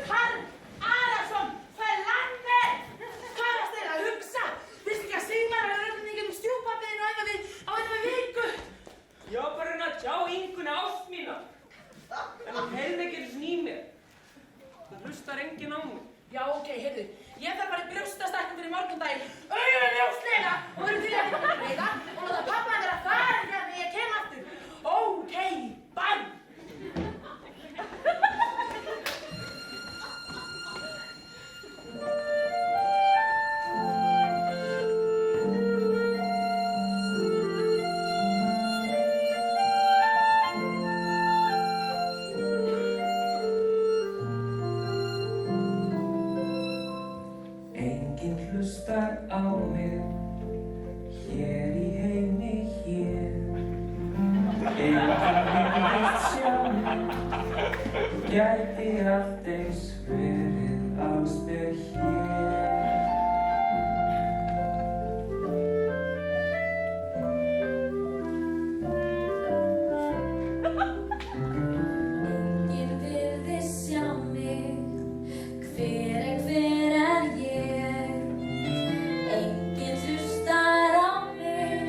Karl Arason, hvað er landið? Hvað varst þeir að hugsa? Vissi ekki að Sigmar er öllum ykkur stjúpappiðin og einhver viku? Ég var bara að reyna að tjá Inguna ást mína. En hún heyrði ekki einu sinni í mér. Það hlustar enginn á mig. Já, ok, heyrðu, ég þarf bara í brjóstastækkum fyrir morgundaginn, auðvitað ljóslega og verður til að finna reyða og láta pappa að vera farin þegar ég kem aftur. Ok, bye! Enginn hlustar á mig hér í heimi hér. Enginn vill sjá mig, gæti allt eins verið allsber hér. Enginn virðist sjá mig, hver er ég? Enginn hlustar á mig,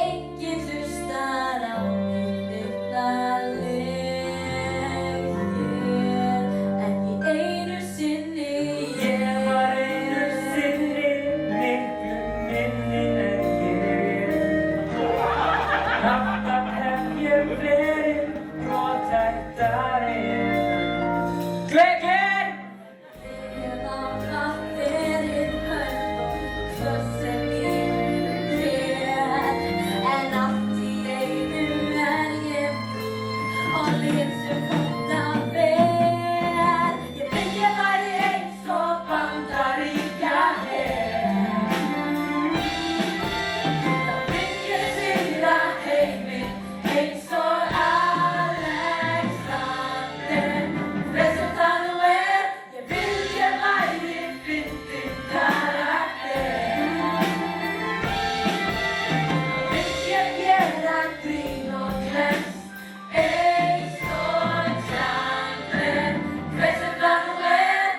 enginn hlustar á mig, litla leg ég, ekki einu sinni Ég var einu sinni miklu minni en ég. Alltaf hef ég verið brothættari en Gleggir! Ég á að verið hönd og hvað sem ég ger, en allt í einu er ég mín og lít sem út af ver. Ég vilja væri eins og Bandaríkjaher. Þá vil ég sigra heiminn eins og Alexander. Veist þú það nú er, ég vil ég væri fyndinn karakter. Þá vil ég gera grín og glens eins og Chandler. Veist þú það nú er,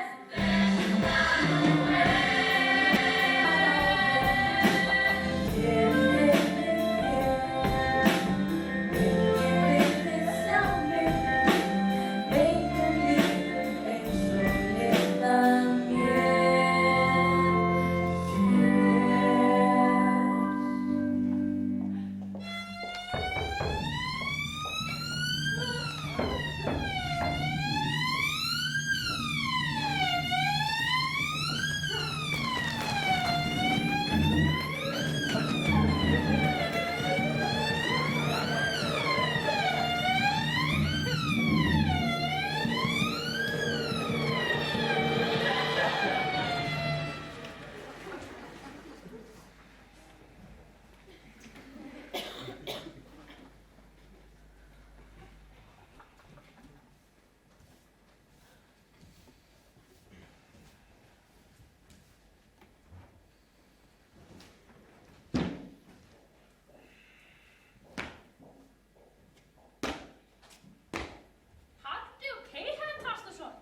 Haddi og Keihan Trastason.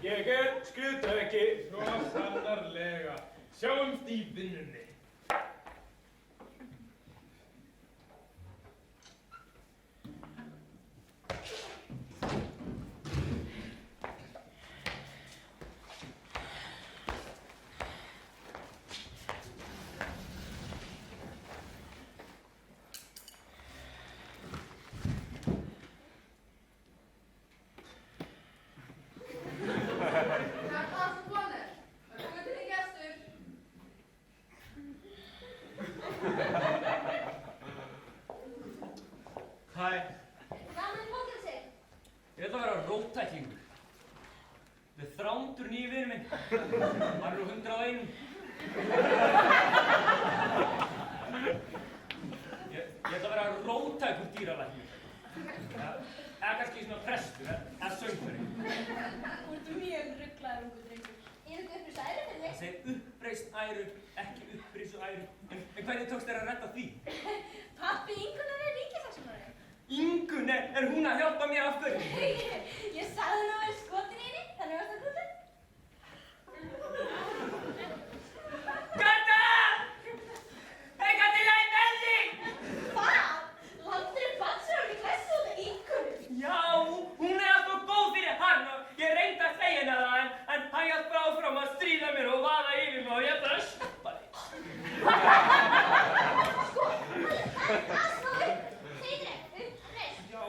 Ég er skriðdreki, svo sannarlega. Sjáumst í vinnunni. Karl Arason konur, það komið til þín gestur. róttæklingur. Þetta er Þrándur nýi vinur minn. Hann er 101. Ég ætla að vera róttækur dýralæknir. Eða kannski svona prestur, eða söngveri. Þú ert mjög rugglaður ungu drengur. Er þetta uppreist æru fyrir Það mig? segir uppreist æru, ekki upprisu æru. En hvernig tókst þér að redda því? Pappi Ingunnar er ríkissaksóknari. Ingunn, er hún að hjálpa mér af hverju? Ég sagði nú að vera skotin í henni, þannig varst það gullið. Gata! Hei, Gata, ég er með þig! Hvað? Landri batsur á mig klessu út af Ingunnu. Já, hún er alltaf góð fyrir hann og ég reyndi að segja henni það en hann hjálp áfram að stríða mér og vaða yfir mig og ég bara stoppa þig. Sko, aðsmáðu, segir þér, uppreist. Já.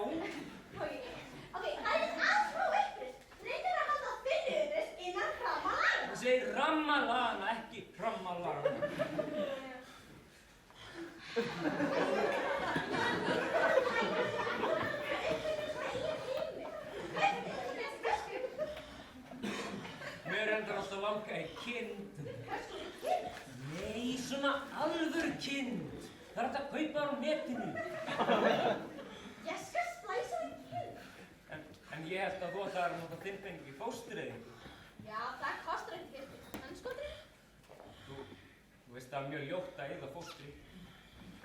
Ok, það er aðsmá uppreist. Reynir að halda fyrir uppreist innan Ramalana. Það segir Ramalana, ekki Ramalana. Mér endur alltaf langa í kind. Nei, svona alvöru kind. Það er hægt að kaupa á netinu. Ég skal splæsa þig kind. En ég held að þú ætlar að nota þinn pening í fóstureyðingu. Já, það kostar ekki fyrst. Hann skotir. Þú veist það er mjög ljótt að eyða fóstri.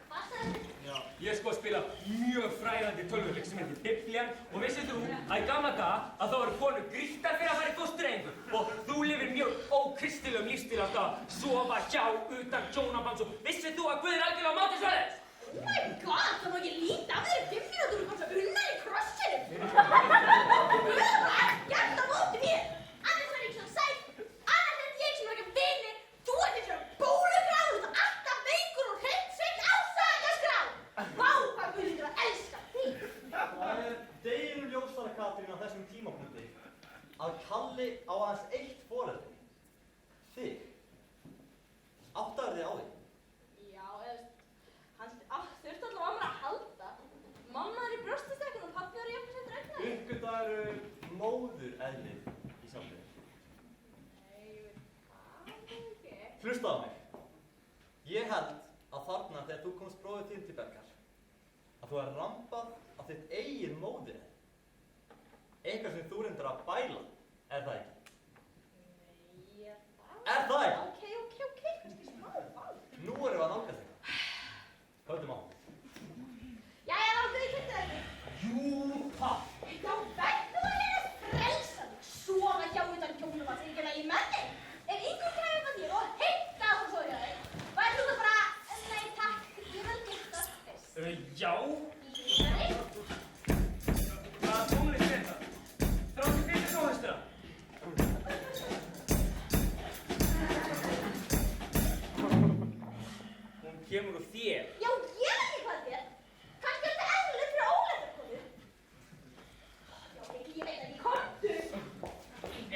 Hvað sagði þið? Já. Ég sko að spila mjög fræðandi tölvuleik sem heitir Biblían og vissið þú að í gamla daga að þá eru konur grýttar fyrir að fara í fóstureyðingu og þú lifir mjög ókristilegum lífstíl átt að sofa hjá utan hjónabands og vissið þú að Guð er algjörlega á móti svoleiðis? Oh my god, það má ekki líta af þér 5 mínútur og komst að unna í krossinu. Guð var ekkert á móti mér. Annars var ég svona sætt, annars er ég svona ekki vinir. Þú ert eins og bólugráð, þú ert alltaf veikur og hreint sveitt ásækjaskráð. Vá, hvað Guð lítur að elska þig. Það er deginum ljósara, Katrín, á þessum tímapunkti að Kalli á aðeins eitt foreldri. Þig. Áttaðu þig á því? Já, hann þurfti allavega á mér að halda. Mamma er í brjóstastekkin og pappi er í jafnvægt regnaði. Uppgötaðu móður eðlið í samfélagi. Nei, ég veit það ekki. Hlusta á mig. Ég held að þarna þegar þú komst bróðið til Bergar að þú er rampað af þitt eigin móðir. Eitthvað sem þú reyndir að bæla, er það ekki? Nei, Er það ekki? Ok, kannski smá bál. Nú erum við að nálgast eitthvað. Höldum á. Jæja, láttu þig kynntu þetta. Jú, papp. Já, verður að vera frelsa þig. Sofa hjá utan hjónabands, ekki að ég með þig. Ef yngur kæði það þér og heita að þú svo hjá þig, væri þú það bara, nei takk, ég vil geta fyrst. Já. Líkari? Hvaða tónlist er þetta? Þrándur fyrir tónlistina. Hún kemur úr þér. Já, ég veit ekki hvað þér. Kannski er þetta eðlilegt fyrir óleittar konur. Já, ég veit ekki, komdu.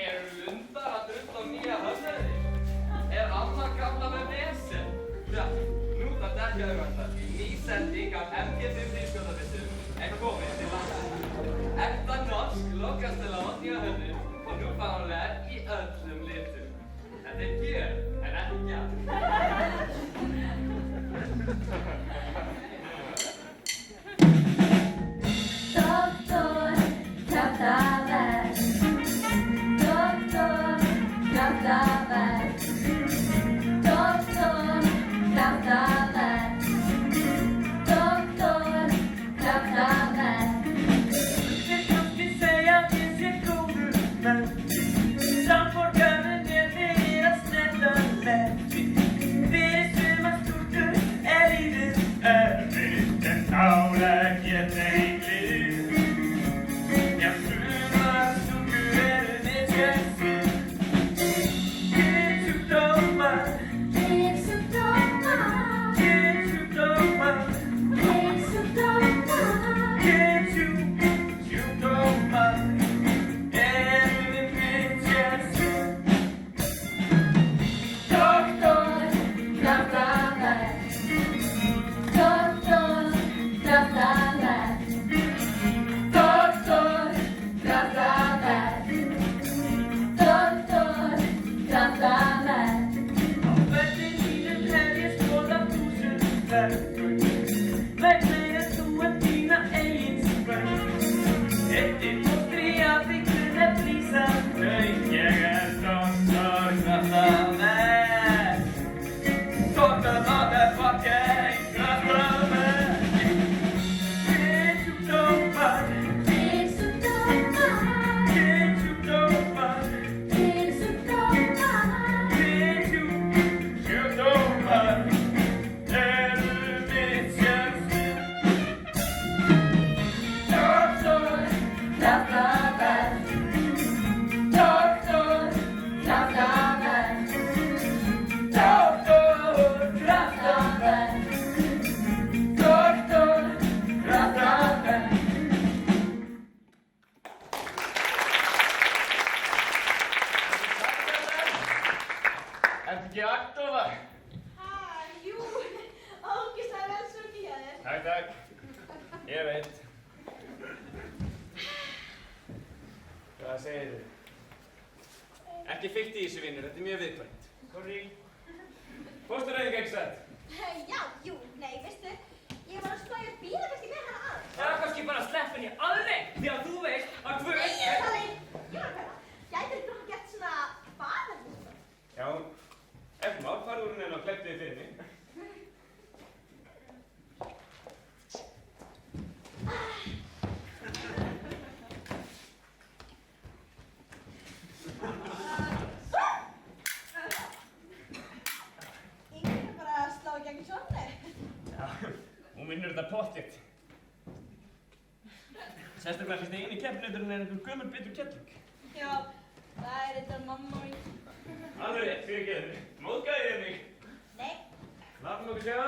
Eru lundar að drutta á nýja höfðaði? Er amma gamla með vesen? Já, nú það dekjaðu þetta. Ný sending af MG5 lífskjóðabittum er komin til landa. Ekta norsk lokastela á nýja höfðu og nú fáanlega í öllum litum. Þetta er gjöf, en ekki gjafn. Doktor, kraftaverk. Doktor, kraftaverk. Doktor, kraftaverk. Doktor, kraftaverk. Det kan säga att det ser god ut men samt får över det deras snälla lätt. Det ser man stort ut är livet övrigt en aula jätteäcklig. Jag sumar stort ur det känns. Sjukdomar, Sjukdomar, sjukdomar, sjukdomar. sjukdomar. Doktor, kraftaverk. Doktor, kraftaverk. Doktor, kraftaverk. Ekki agndofa. Jú, ógeðslega vel sungið hjá þér. Takk, takk. Ég veit. Hvað segir þið? Ekki feitt í þessu vinnur, þetta er mjög viðkvæmt. Sorry. Fóstureyðing ekki sett? Já, jú, nei, veistu, ég var að spæja bíla kannski með hana aðeins. Það er kannski bara að sleppa henni alveg því að þú veist að Nei, ég er það einn. Ég var að pæla. Gætir þú gett svona baðarhús? Já, eftir mál, farðu úr henni og klæddu þig fyrir mig. Yngri bara að slá í gegn svona. Já, hún vinnur þetta pottþétt. Sérstaklega fyrst eini keppnauturinn er einhver gömul bitur kettling. Já, það er þetta mamma mín. Alveg rétt, fyrirgeðu mig. Móðgæði þér mig. Nei. Látum okkur sjá.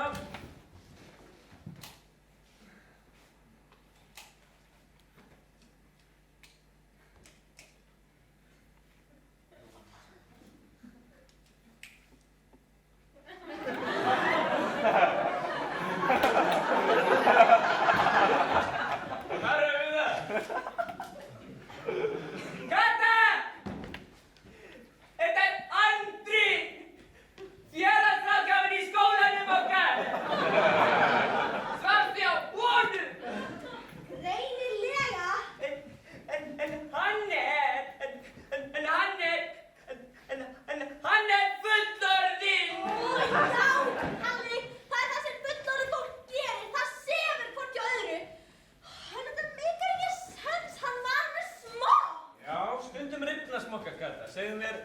Segðu mér,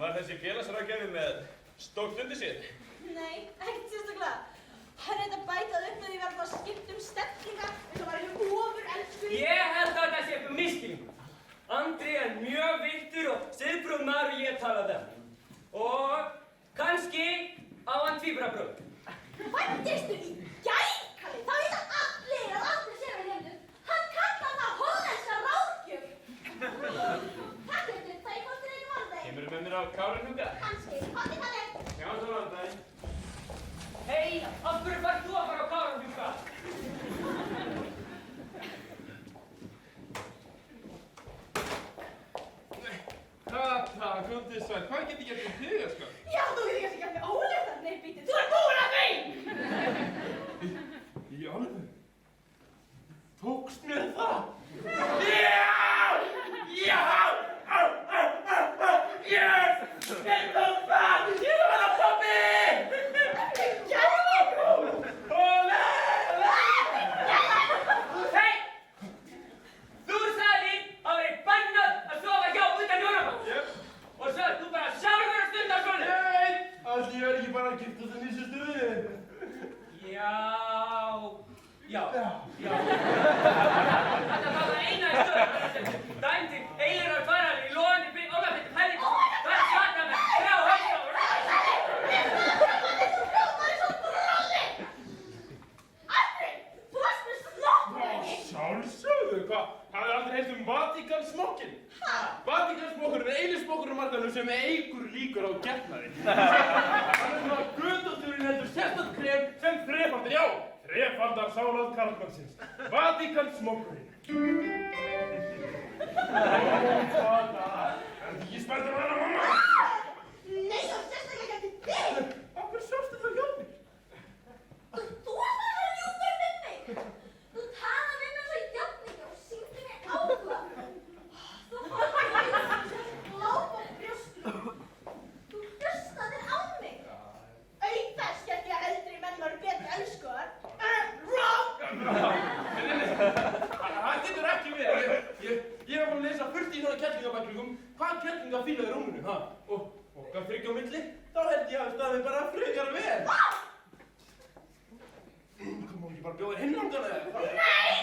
var þessi félagsráðgjafi með stórt undir sér? Nei, ekkert sérstaklega. Hann er að bætað upp með því verða að skipta stellingar eins og var einhver ofur elskur í. Ég held að það sé eitthvað misskilningur. Andri er mjög viltur og siðprúð maður og ég talaði um. Og kannski á hann tvíbrabröð. Væntistu í gær, Kalli? Það veit allir að Andri sé við hefnum. Hann kallar það hollenska ráðgjöf. Takk fyrir, það er kostur einu varðdæg. Kemurðu með mér á Kárahnjúka? Kannski, hvað er Kalli? Já, það var það. Hei, af hverju færð þú að fara á Kárahnjúka? Kata, komdu sæl, hvað get ég gert um þig, sko? Já, þú getur kannski gert með óleiktar. Nei, býttu, þú er búin að því! Í alveg? Tókst mér það? Yes! Ég tók það! Ég var að poppi! Óle! Hei! Þú sagði að veri bannað að sofa hjá utan hjónaband. Og svo ert þú bara sjálfur að stunda svona. Nei! Allt ég verð ekki bara að gifta það nýsistur við. Já. Þetta var það eina í stöð. Dæmdi eiginlega farar í lóðandi bygg ógafittum helling. Það er svaka með þrjá hausa og ræða. Andri, þú varst með sloppur, ekki? Sjálfsögðu, hvað? Hafið aldrei heyrt um Vatíkansmokkinn? Vatíkansmokkurinn er eini smokkurinn á markaðnum sem eykur líkur á getnaði. Hann er svona götótturinn heldur sérstætt krem sem þrefaldir, já, þrefaldar sálað karlmannsins. Vatíkansmokkurinn. Er ekki spenntur að hana, mamma? Nei, það var sérstaklega ekki þig! Okkur sjástu það hjá mér? Þú varst að vera ljúfur við mig! Þú talaði við mig svo í djáttningu og sýndi mig áhuga. Þú fannst mig láta á brjóstum. Þú hlustaðir á mig. Auk þess hélt ég að eldri menn væru betri elskuðar. Wrong! Það getur ekki verið. Ég var búinn að lesa fullt í svona kettlingabæklingum. Hvað kettlinga fílaði rúminu, ha? Og okkar þriggja á milli, þá held ég að staðið bara frekar vel. Hvað má ekki bara bjóða hinn langan eða? Nei!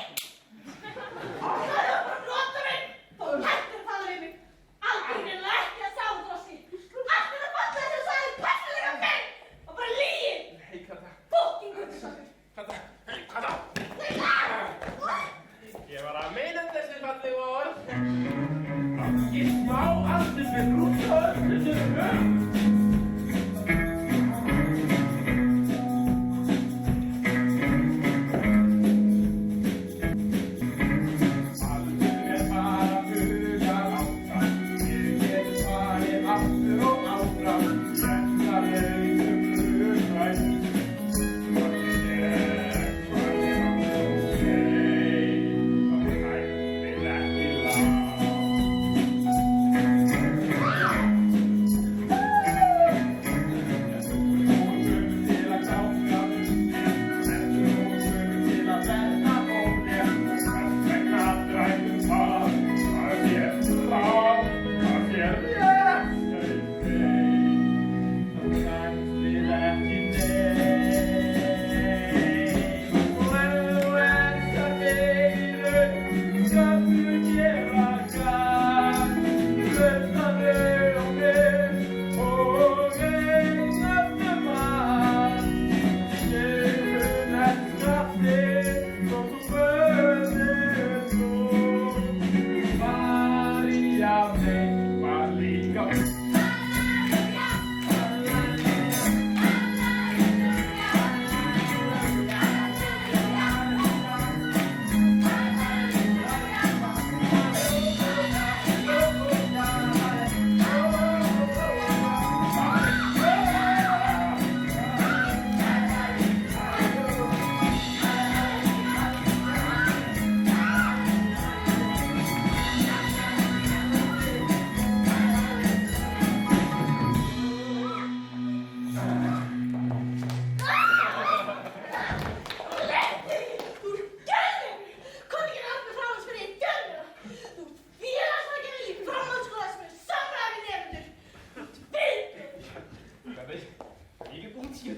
Það er bara nota mig! Þú hættir að tala við mig. Aldrei reynilega ekki að sjá þú á sín. Allt er að fatta þess að sagði persónulega mig! Og bara lygi! Nei, Kata. Fucking gullsakkur! Kata. Hei, Kata. Nei! Ég var að meina þessi fallegu orð. Ég smá aldrei fyrir rúta öllu sem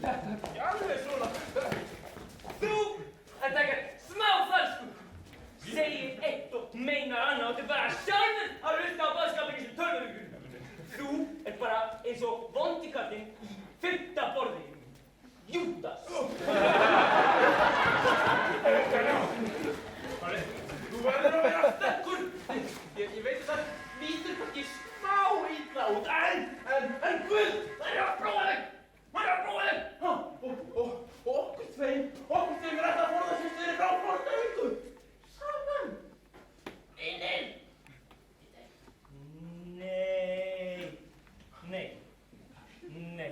Þetta er ekki alveg svona. Þú ert ekkert smá falskur. Segir eitt og meinar annað og þetta er bara sjálfur að hlusta á boðskapinn í þessu tölvuleikur. Þú ert bara eins og vondikallinn í 5. borði. Júdas. Þú verður að vera sterkur. Ég veit að það lítur kannski smá illa út, en Guð, það er að prófa þig. Hann er að prófa þig. Og okkur tveim er þetta að forða sem styrir frá fordæmingu. Saman. Nei,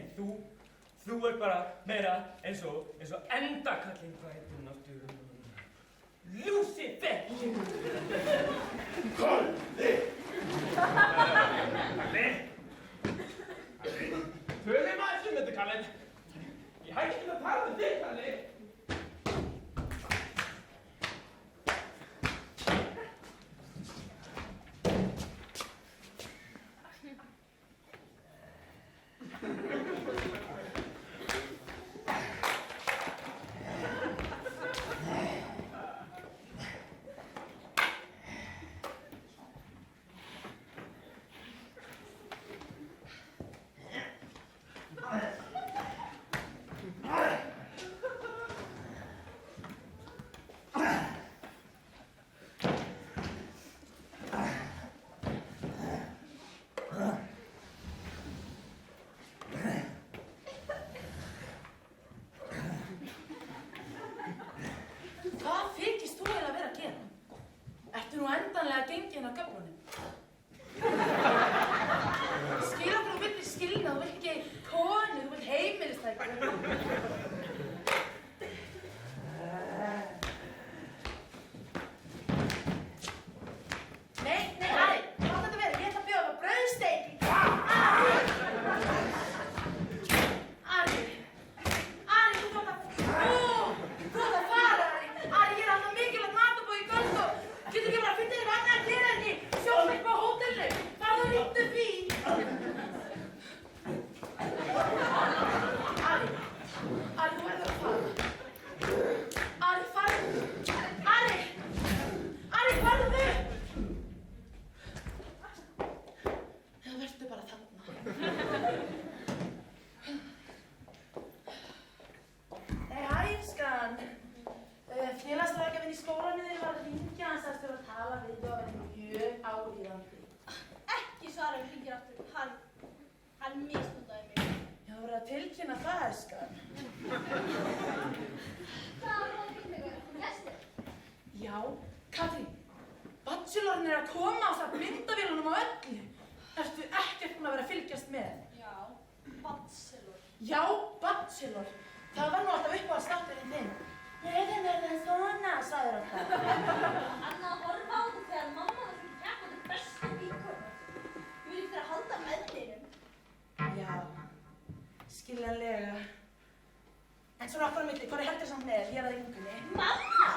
þú ert bara meira eins og endakallinn, hvað heitir náttúrulega? Lucifer! Kalli! Tölum aðeins þetta, Kalli. Ég hætti ekki að tala þig, Kalli. gengin á göflunum. Skilaboð þú vilt skilna, þú vilt ekki konu, þú vilt heimilistæki. Nei, Ari, hvað þetta verið? Ég ætla að bjóða það brauðsteik. Ari, þú þátt að fara, Ari, ég er alltaf mikilvægt matabóð í kvöld og getur ekki bara að finna þér annað að gera en ég sjóðum eitthvað á hótelinu. Farðu og rýttu upp í. Ari, þú verður að fara. Ari, farðu. Ari, farðu. Það verður bara þarna. Hæ, elskan. Félagsráðgjafinn í skólanum þér var að hringja, hann sagðist þér að tala við þig og verði mjög áríðandi. Ekki svara ef hringir aftur. Hann misnotaði mig. Já, þú verður að tilkynna það, elskan. Það var hringið, gestir. Já, Katrín, bachelorinn er að koma á það myndavélunum á öllu. Ertu ekkert búin að vera að fylgjast með? Já, bachelor. Já, bachelor. Það var nú alltaf uppáhaldsþátturinn þinn. Rauðin er það svona, sagði alltaf. Anna að horfa á þetta þegar mamma var svona keppandi bestu vinkonur. Ég vil ekki vera að halda með þeinum. Já, skiljanlega. En svona okkar á milli, hvað heldur samt með hér að yngunni? Mamma!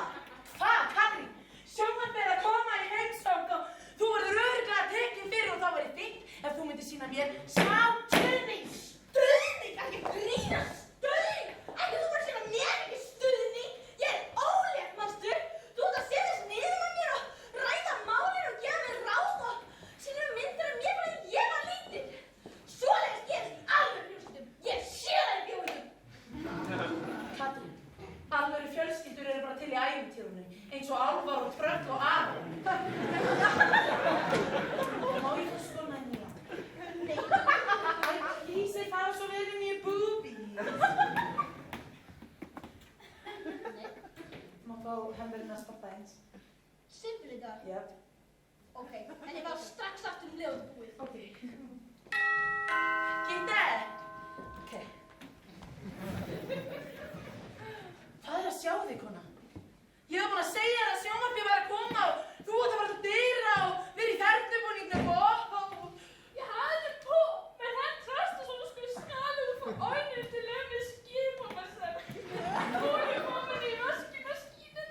Hvað, Katrín? Sjónvarpið er að koma í heimsókn og þú verður örugglega tekin fyrir og þá væri fínt ef þú myndir sýna mér smá stuðning. Stuðning? Ekki grínast! Stuðning! Ekki þú bara sýna mér ekki stuðning! Ég er ólétt, manstu? Þú átt að setjast niður með mér og ræða málin og gefa mér ráð og sýna myndir af mér bara þegar ég var lítil. Svoleiðis gerist alveg fjölskyldum. Ég sé það í bjóðum. Katrín, alvöru fjölskyldur eru bara til í ævintýrunum, eins og Álfar og Tröll og Aron. Má ég fá skóna í nýja? Nei. Please, fara svo vel í nýju boobies. Má fá hemverðina sparta eins. Simpel í dag. Jöp. Ok, en ég var strax aftur leið og búið. Ok. Gitte! Ok. Hvað er að sjá þig, kona? Ég var búin að segja þér að sjónvarpið væri að koma og þú átt að fara til dyra og vera í þernubúningnum og... Jeg havde det på, men han trøster, så du skulle skrælle ud for øjnene til at med skib på mig selv. Rolig, hvor man i vaskemaskinen.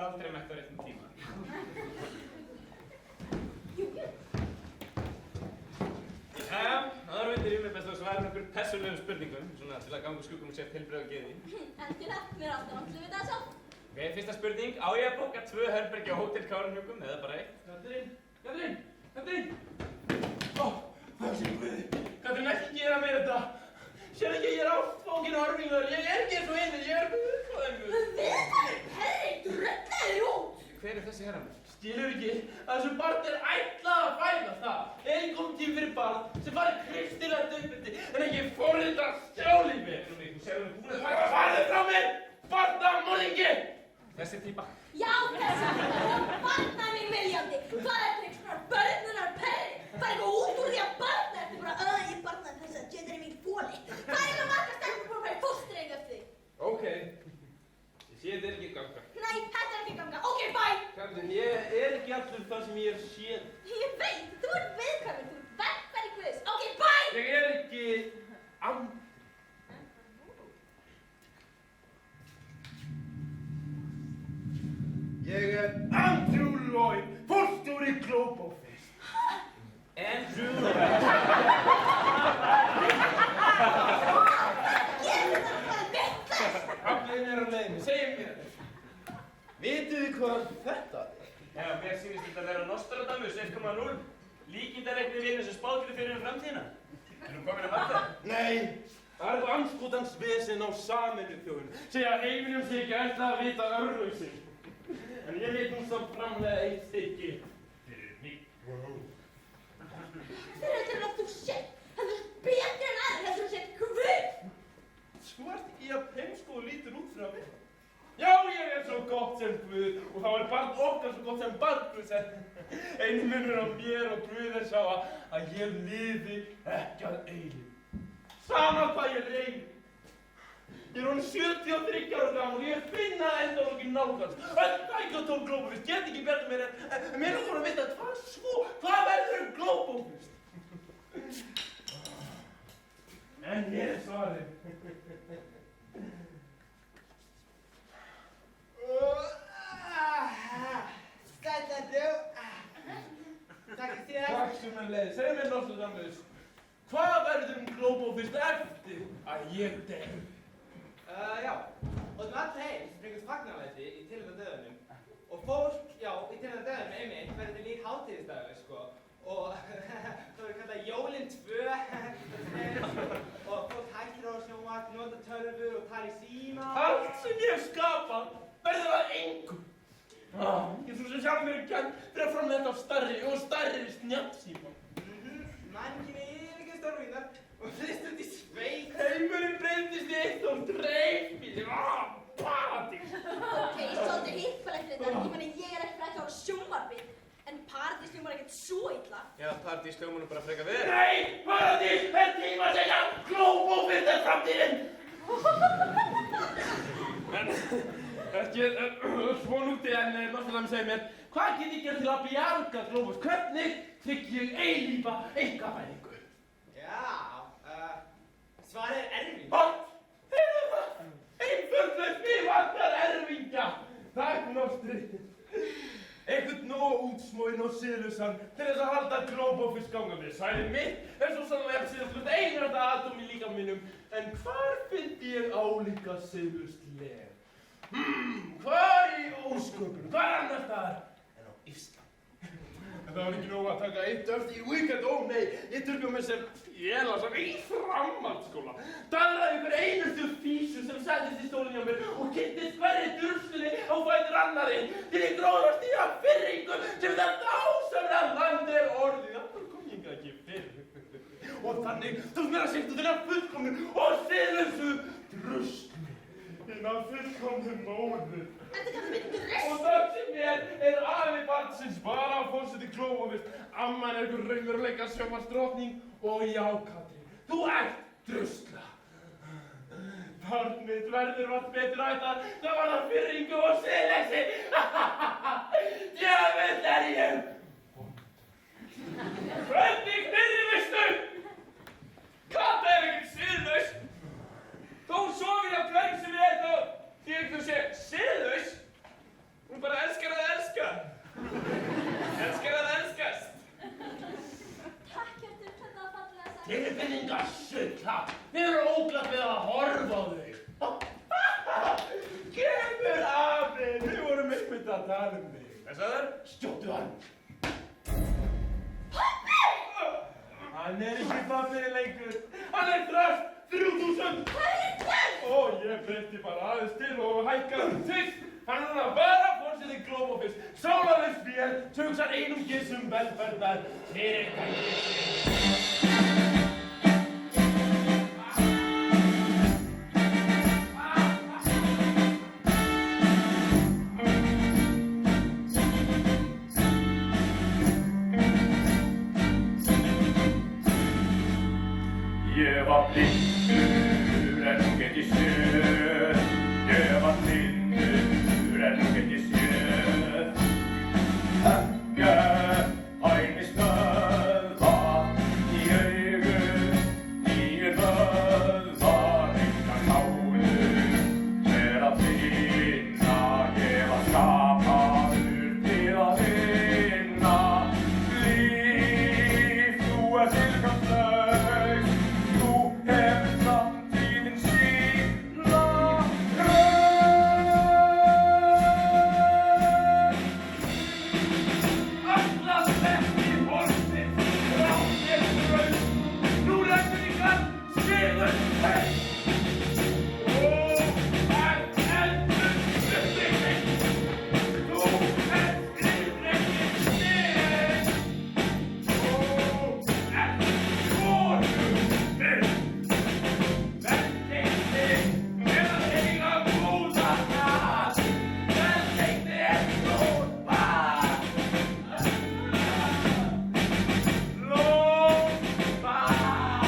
verður aldrei mætt á réttum tíma. Það er undir yfir best að svara nokkur persónulegum spurningum, svona til að ganga skuggum og sér tilbreyða á geði. Endilega, mér er alltaf vantilega við það sjálf. Ok, fyrsta spurning. Á ég að bóka 2 herbergi á Hótel Kárahnjúkum eða bara 1? Katrín! Ó, það sé guði. Katrín, ekki gera mér þetta. Sér ekki, ég er ástfókin og örfingur. Ég er ekki eins og hinir, ég er guðfræðingur. Viðbæður, herri, dröllaðir út! Hver er þessi herra? Skilur ekki að þessu barn er ætlað að fæðast það. Engum tím fyrir barn sem farið kristilegt uppbyrdi en ekki forrindra sjálfífi. Þú sér hún búin að Farðu frá mér, barnamorðingi! Þessi típa. Já, þessi og barna mín viljandi. Hvað er þetta svona börnunar perri? Bara eitthvað út úr því að barna eftir bara ég barnaði þess að Jane er mín fóli. Hvað er það margar stelpur búin að fara í fóstreik eftir því? Ok. Ég sé þetta ekki ganga. Nei, þetta er ekki ganga. Ok, bye! Katrín, ég er ekki allur það sem ég er séð. Ég veit, þú ert viðkvæmur, þú ert verkfæri guðs. Ok, bye! Ég er ekki Ég er Andrew Lloyd, forstjóri Globe Office. Andrew Ég er þetta bara vitlaus! Afleiðin er á leiðinni, segjum mér. Vitið þið hvað þetta er? Já, mér sýnist þetta að vera Nostradamus 1.0. Líkindareiknir vinur sem spáðir fyrir framtíðina. Erum komin að varta? Nei, það er andskotans vesen á Sameinuðu þjóðunum. Segja að heiminum sé ekki ætlað að vita örlög sinn. En ég veit nú samt framlega eitt stykki fyrir mig. Þeir heldur að þú sett, heldur þú betri en aðrir, heldur þú sett guð! Þú ert ekki jafn heimsku og lítur út fyrir að vera. Já, ég er svo gott sem Guð og þá er barn okkar svo gott sem barn Guðs. Einu munur á mér og Guð er sá að ég lifi ekki að eilífu. Sama hvað ég reyni. Ég er orðinn 73 ára gamall og ég finna enda og ekki nálgast. Öll tæki og tól Globe Office get ekki bjarga mér en mér er að vita hvað svo, hvað verður Globe Office? En ég er svarið. Takk sem en leið. Segð mér Nostradamus, hvað verður Globe Office eftir að ég deyr? Já, og allir heim sem fengast fagnarlæti í tilhörna döðunum og fólk, já, í tilhörna döðunum einmitt verður þetta lík hátíðisdagur, sko og það verður kallað Jólin 2 og fólk hættir á sjónvarp, nota tölvur og tala í síma. Allt sem ég skapa verður að engum. Ég svo sem sjálf mér kennt fyrir að framlega stærri og stærri snjallsíma. Mannkynni yfirgeð stórvíðar og fyrst út í sveit. Heimurinn breytist í eitt og dreifbíl. Paradís. Ok, svolítið hippalegt þetta, ég meni ég er ekki frækt ára sjónvarpið, en Paradís hljómar ekkert svo illa. Já, Paradís hljómar nú bara frekar vel. Nei, Paradís er tíma að segja Globe Office er framtíðin. En ekki svona úti en Nostradamus segir mér, hvað get ég gert til að bjarga Globe Office? Hvernig trygg ég eilífa einkafæðingu? Já, svarið er erfing. Hvað? Heyrðu það? Einföldlaust mig vantar erfingja. Takk, Nostri. Einhvern nóg útsmóinn og siðlausan til þess að halda Globe Office gangandi. Sæði mitt er svo sannlega siðlaust einhverja atóm í líka mínum. En hvar finn ég álíka siðlaust leg? Hvar í ósköpunum? Hvar annars staðar en á Ísland? En það var ekki nóg að taka eitt öft í weekend, ó nei, ég turka mig sem félagsam í framhaldsskóla. Dallaði ykkur einustu físu sem settist í stólinn hjá mér og kynntist hverri druskunni á fætur annarri til ég gróðast í að fyrringu sem þetta dásamlega land er orðið. Það kom ég ekki fyrr. Og þannig tók mér að sýttu til að fullkomnu og siðlausu druskunni. Hina fullkomnu móður. Þetta kannski myndi dress. Og það sem er afi barnsins bara á fórseti Globe Office. Amman er ykkur raunveruleika sjónvarpsdrottning og já, Katrín, þú ert drusla. Barn mitt verður vart betur ættar, það var það fyrringu og siðleysi. Djöfull er ég. Hvernig fyrirvistu? Kata er ekkert siðlaus. Þó sofir ég á hverjum sem er þá því þú sé siðlaus. Hún er bara tilfinningassull, ha? Þið eru óglatt við að horfa á þau. Kemur afi, við vorum einmitt að tala um þig. Hvað sagði þær? Skjóttu hann. Hann ekki pappið lengur. Hann þröst 3000. Ó, ég breytti bara aðeins til og hækkaði til. Hann núna bara fórseti Globofist. Sálarlaus vél, hugsar einungis velferðar fyrirtæki. Ég var blindur en nú get ég séð. Ég var blindur en nú get ég séð. Ekkert hægni stöðva í augum, nýjir vöðvar enga sálu. Er að finna, ég var skapaður til að vinna. Líf, þú ert tilgangslaus. Þú hefur framtíðin sína raun. Allar ekki horfið, rátt er raun. Nú leggur ykkar sigur heim. Þú ert eldur uppbygging. Þú ert skrifleikinn styrk. Þú ert konunginn. Velgengni er að eiga góða mat. Velgengni er góð mat. Lóðmat.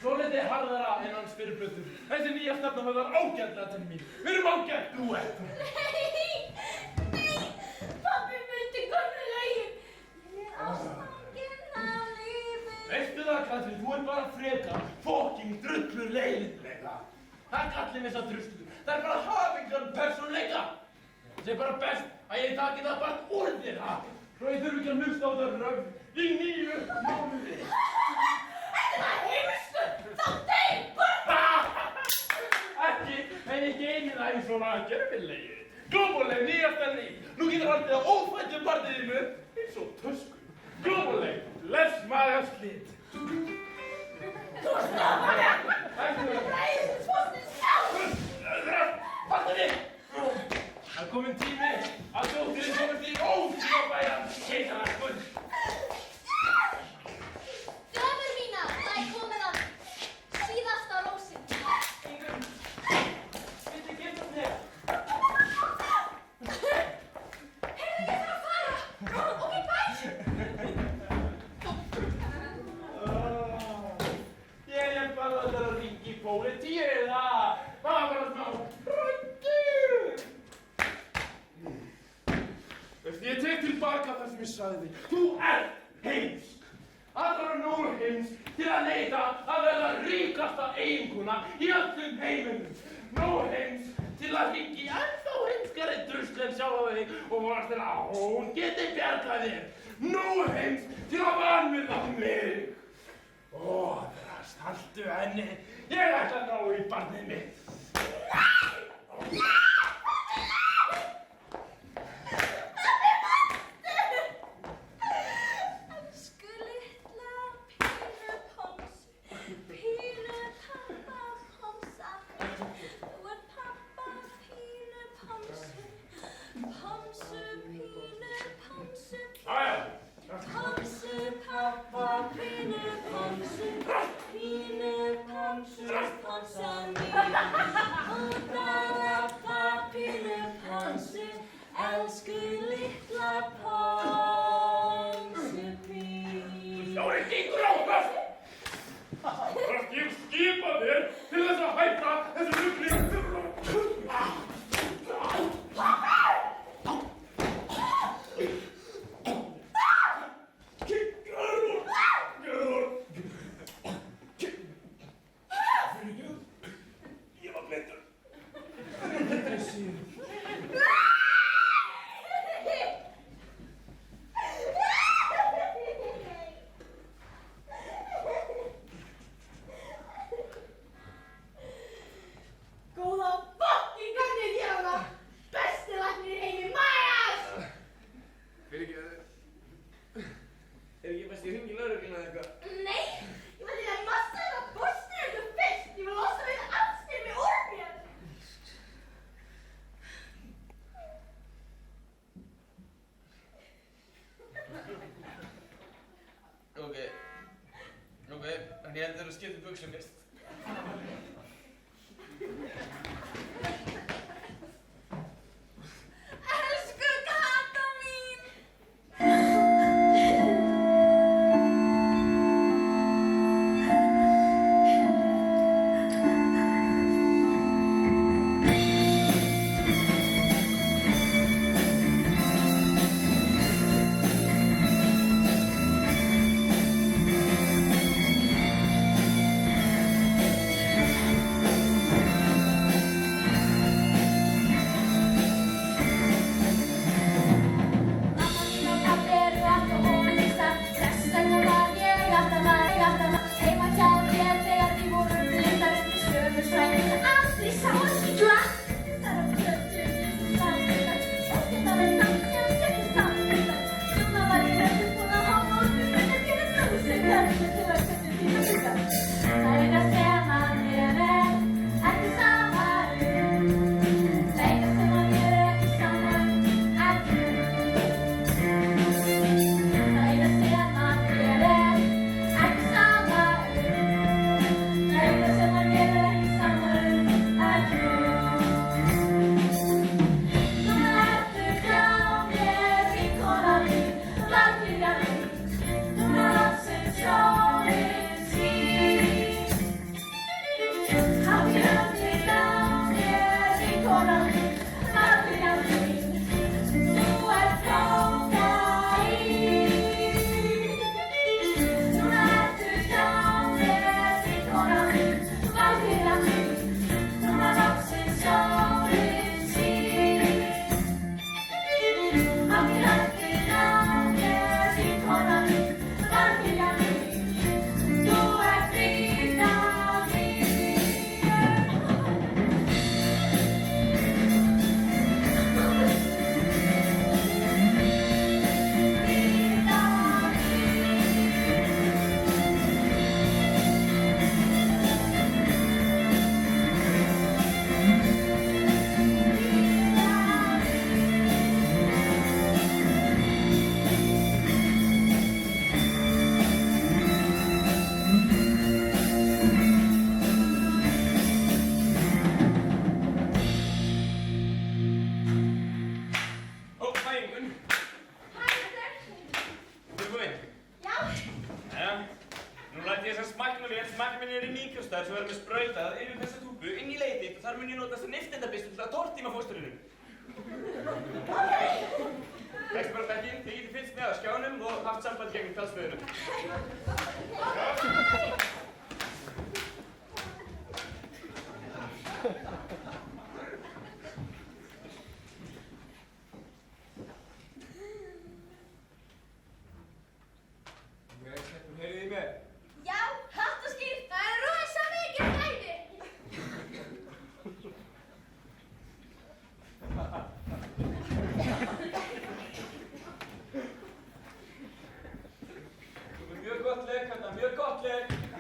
Svolítið harðara en hans fyrirblöður. Þessi nýja stefna var ágætlega til mín. Við erum ágætt, þú ert. Pabbi myndi gömlu lögin. Ég er ástfangin af lífi. Veistu það, Katrín, þú ert bara frekar fucking drullur leiðinlega. Það er kallinn þessa druslu. Það er bara hafinglan persónleika. Það er bara best að ég taki það bara úr þér, ha? Svo ég þurfi ekki að hlusta á það rögn í 9 mánuði. Þetta er heimsku. Þá deyr Bubba. Ekki, en ekki einin aðeins svona gerfilegi. Glóbuleg, nýjasta líf. Nú getur haldið á ófættu barniðinu eins og tösku. Glóbuleg, les maður slit. Þú stoppa mér. Ræðisins fórstins sjálf. Barniði! Það er kominn tími að dóttirinn komist í óþjóðbæjan keisaraskurð. Dömur mínar, það er komið að síðasta rósin. Ingunn, viltu geta þér? Heyrðu, ég þarf að fara. Ok, bye. Ég er bara að ringa í pólitíuna. Það var bara smá ræddur. Veistu, ég tek tilbaka það sem ég sagði. Þú ert heimsk. Allra nóg heimsk til að neita að verða ríkasta eiginkona í öllum heiminum. Nóg heimsk til að hringi í ennþá heimskari drusl en sjálfa þig og vonast til að hún geti bjargað þér. Nóg heimsk til að vanvirða mig. Ó, drast, haltu henni. Ég ætla að ná í barnið mitt. Elsku litla pínu pomsu, pínu pappa pomsa. Þú ert pappa pínu pomsu, pomsu pínu pomsu. Jæja. Pomsu pappa pínu pomsu, pínu pomsu pomsa mín. Út að rappa pínu pomsu, elsku litla pomsu pín. Sjári, gengur á það! Ég skipa þér til þess að hætta þessu rugli. Ég var blindur. Ég held að skipta buxum fyrst. Elsku Kata mín! Svo verðum við sprautað yfir þessa túpu inn í leiðið og þar mun ég nota þessa nifteindabyssu til að tortíma fóstrinu. Tekst bara ekki, þið getið fylgst með á skjánum og haft samband gegnum talstöðunum. Heyrið í mér? Já, hatt og skýrt, það er rosa mikið gæði! Mjög gott leik, Kata, mjög gott leik!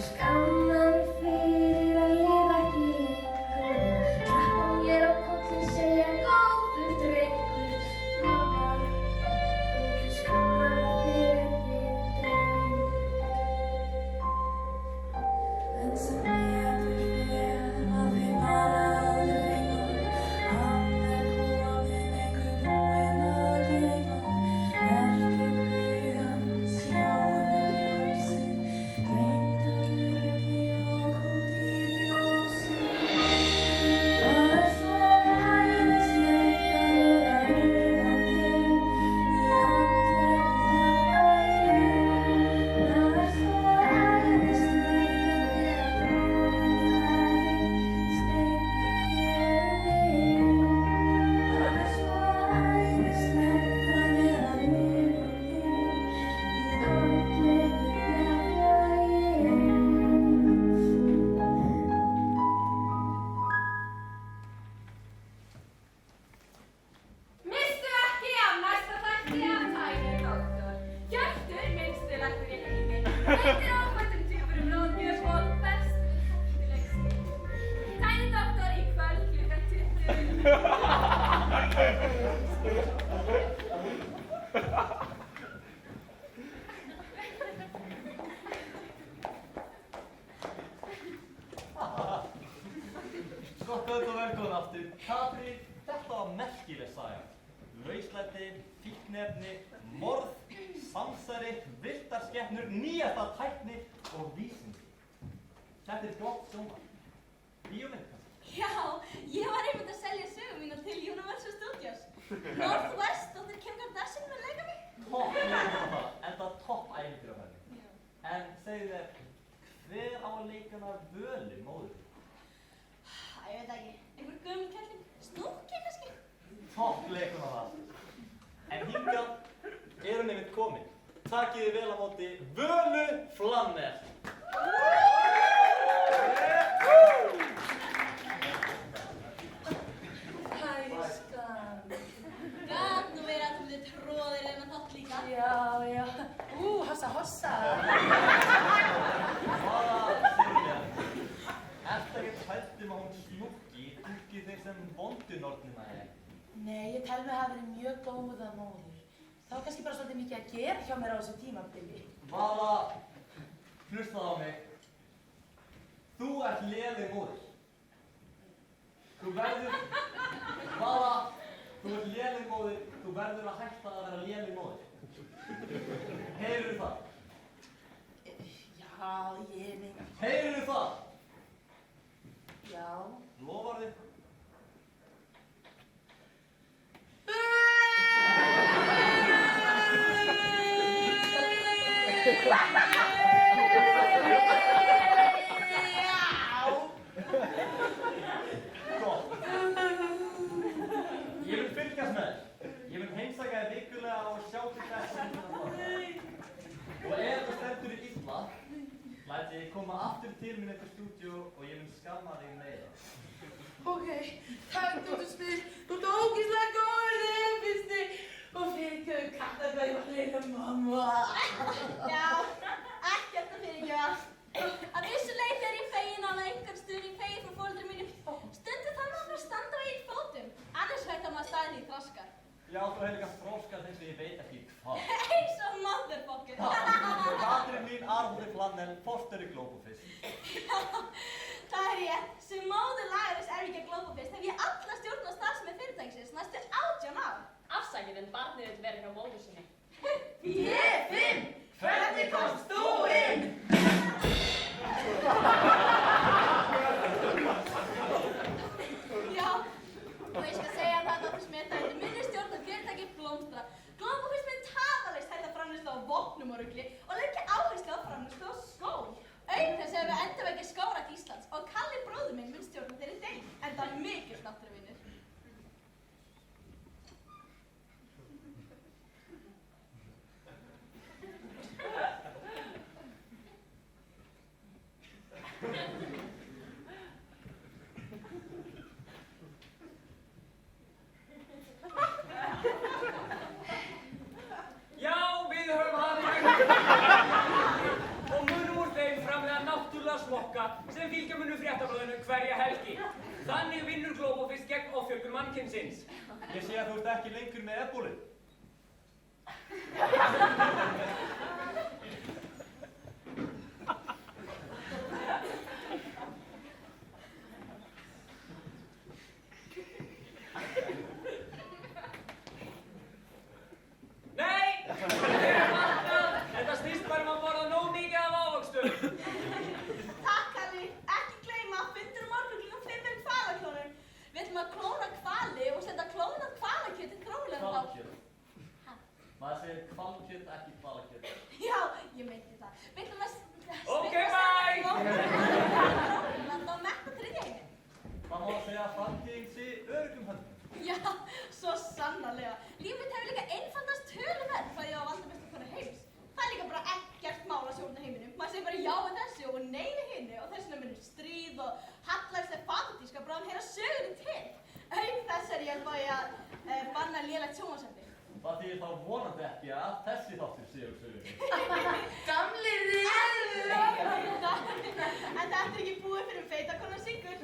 skammar fyrir að lifa ekki lengur. Klappa mér á kollinn, segja góður drengur. Mamma, þú skammar fyrir að við deyjum. En sem betur fer að við bara aldrei nú. Hann kominn, einhver búinn að gleyma. Ertu hugan, sjáum við ljósin. Gleymdur uppi og út í fjósin. Það svo æðislegt að vera lifandi í andlegu jafnvægi. Það svo æðislegt að vera drómfari, steypt í gleði. Það svo æðislegt að vera lifandi í andlegu jafnvægi. Misstu ekki af næsta þætti af Tiny Doctor. Hjörtur, minnsti læknir í heimi. Veitir áfættum tjúfurum ráðgjöf og bestu leikstýring. Tiny Doctor í kvöld klukkan 20. Gott kvöld og velkomin aftur. Katrín, þetta var merkileg saga. Lauslæti, fíkniefni, morð, samsæri, villtar skepnur, nýjasta tækni og vísindi. Þetta er gott sjónvarp. Bíómynd kannski. Já, ég var einmitt að selja sögum mína til Universal Studios. Northwest, dóttir Kim Kardashian mun leika mig. Topp leikuna það, enda topp ævintýraferði. En segðu þér, hver á að leikana Völu móður? Ég veit ekki, einhver gömul kallinn, Snúki kannski? Topp leikuna það. En hingað er hún einmitt komin. Takið þið vel á móti Völu Flanner. Hæskan. Gat nú verið að þú myndi tróðir en að þátt líka. Já, já. Hossa, hossa. Hvaða Silja? Ertu ekkert hrædd um að hún Snúki dúkki þeir sem vondunornina er? Nei, ég tel mig hafa verið mjög góða móður. Það var kannski bara svolítið mikið að gera hjá mér á þessu tímabili. Vala, hlustaðu á mig. Þú ert léleg móðir. Þú verður... Vala, þú ert léleg móðir. Þú verður að hætta að vera léleg móðir. Heyrðu það? Já, ég meina. Heyrðu það? Já. Lofarðu? Gott. Ég vil fylgjast með þér. Ég vil heimsækja þér vikulega og sjá til þess að það. Og ef það stendur í illa, læti ég koma aftur til mín eftir stúdíu og ég vil skamma þig meira. Ok, takk Dótturspil. Þú ert ógeðslega góður þig, finnst þig. Og fyrirgefðu kattagræðinu, mamma. Já, ekkert að fyrirgefa. Að vissu leyti er ég fegin að engan stuðning fegin frá foreldrum mínum. Stundum þarf maður að standa á eigin fótum. Annars hættar maður staðinn í þroskar. Já, þú hefði líka þroskað eins og ég veit ekki hvað. Eins og motherfucker. Katrín mín Arnóður Flanell, forstjóri Globofist. Það er ég. Sem móður lagarins erfingja Globofist hef ég alla stjórn á starfsemi fyrirtækisins næstu 18 ár. Afsakið en barnið þitt verið hjá móður sinni. P5! Hvernig komst þú inn? Já, og ég skal segja það að Dr. Smith hætti minni stjórn og fyrirtæki blómstra. Globofist með tafarleist hætti að framleiðslu á vopnum og rugli og leggja áherslu á framleiðslu á skó. Auk þess hefur við endurvekið skógrækt Íslands og Kalli bróður minn mun stjórna þeirri deild, enda mikill náttúruvinur. Já, við höfum hafið og munum úr þeim framlega náttúrulega smokka sem fylgja munu fréttablaðinu hverja helgi. Þannig vinnur Globofist gegn offjölgun mannkynsins. Ég sé að þú ert ekki lengur með ebólið. Nei! Þetta snýst bara að borða nóg mikið af ávöxtum. Takk, Kalli. Ekki gleyma, fundur morgun klukkan 5 hvalaklónur. Við ætlum að klóna hvali og setja klónað hvalakjöt í þróulega Hvalkjöt. Maður segir hvalkjöt, ekki hvalakjöt. Já, ég meinti það. Við ætlum að... Ok, bye! Klóna og metta þriðja heimi. Það má segja að framtíðin sé öruggum höndum. Já, svo sannarlega. Líf mitt hefur líka einfaldast töluverð hvað ég á valdabestu konu heims. Það er líka bara ekkert mál að stjórna heiminum. Maður segir bara já við þessu og nei við hinni og þess vegna munir stríð og hallægsleg fatatíska bráðum heyra sögunni til. Auk þess er ég að bæja banna lélegt sjónvarpsefni. Það þýðir þá vonandi ekki að þessi þáttur sé úr sögunni. Gamli riður! En þetta er ekki búið fyrir feita konar syngur.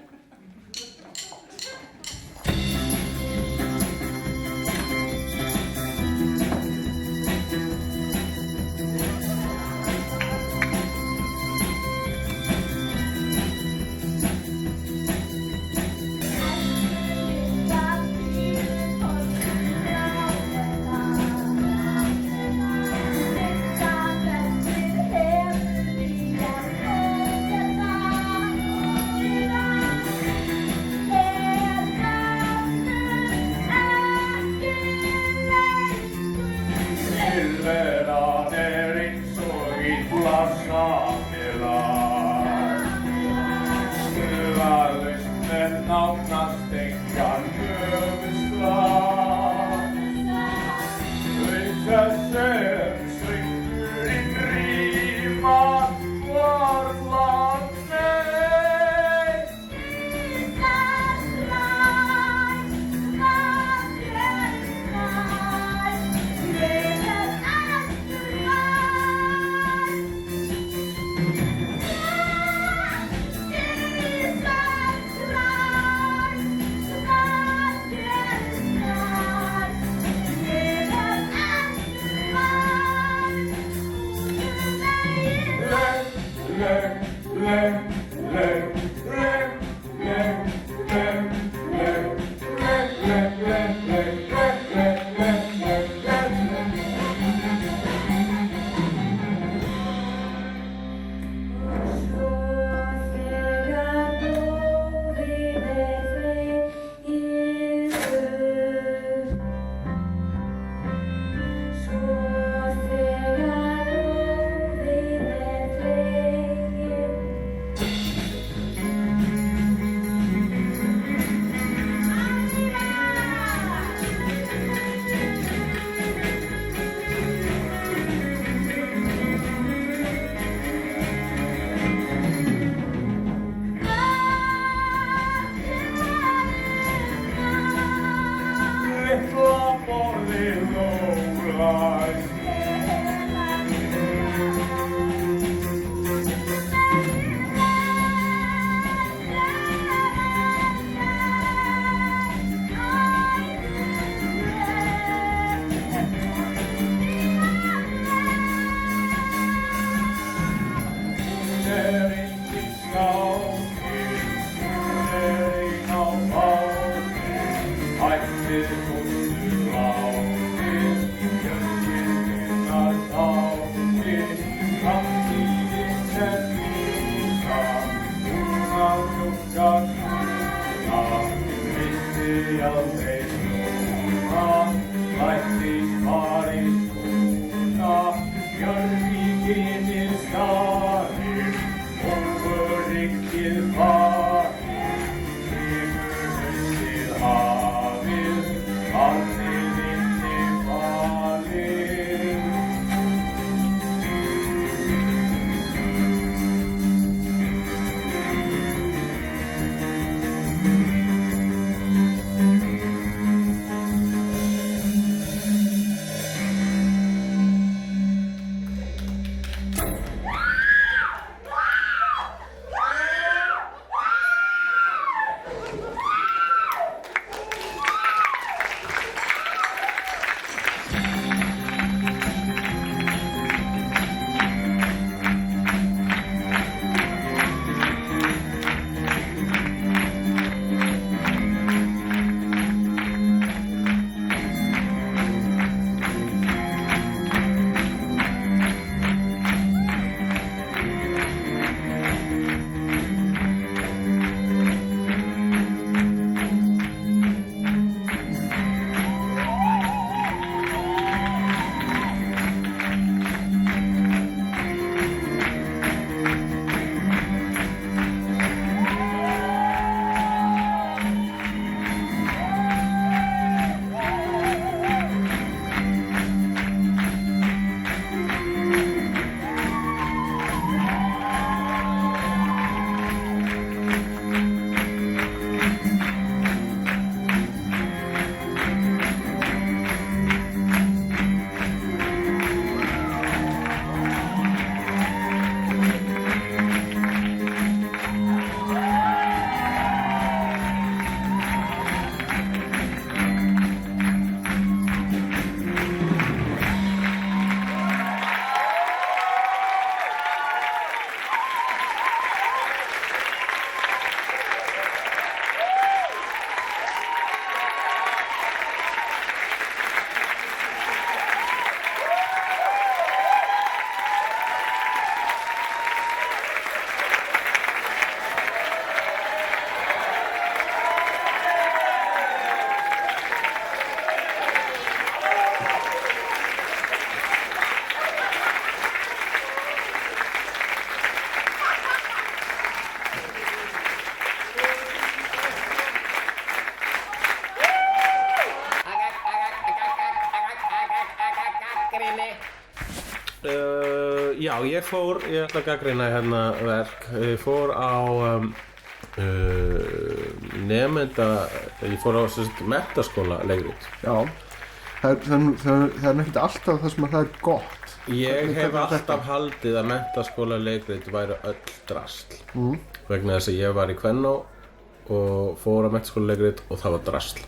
Jörgin ég ætla að gagnrýna hérna verk. Ég fór á ég fór á menntaskóla leikrit. Já, það er ekkert alltaf það sem að það er gott. Ég hef alltaf haldið að menntaskóla leikrit væri öll drasl. Vegna þess að ég var í Kvennó og fór á menntaskóla leikrit og það var drasl.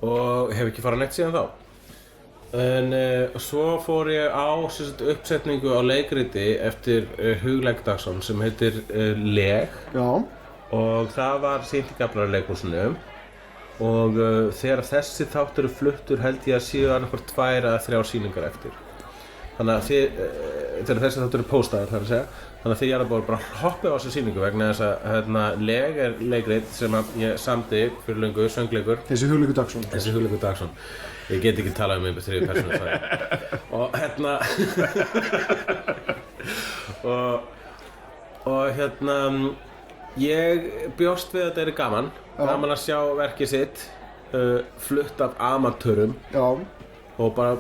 Og hef ekki farið neitt síðan þá. En svo fór ég á uppsetningu á leikriti eftir Hugleik Dagsson sem heitir Leg. Já. Og það var sýnt í Gaflaraleikhúsinu og þegar þessi þáttur fluttur held ég að séu annarkvort 2 eða 3 sýningar eftir. Þannig að þegar þessi þáttur póstaður þar að segja, þannig að þið jarðarbúar bara hoppið á þessa sýningu vegna þess að Leg leikrit sem ég samdi fyrir löngu, söngleikur. Þessi Hugleikur Dagsson. Þessi Hugleikur Dagsson. Ég get ekki talað um einhver 3. persónu það. Og ég bjóst við að þetta er gaman að sjá verkið sitt flutt af amatörum. Já. Og bara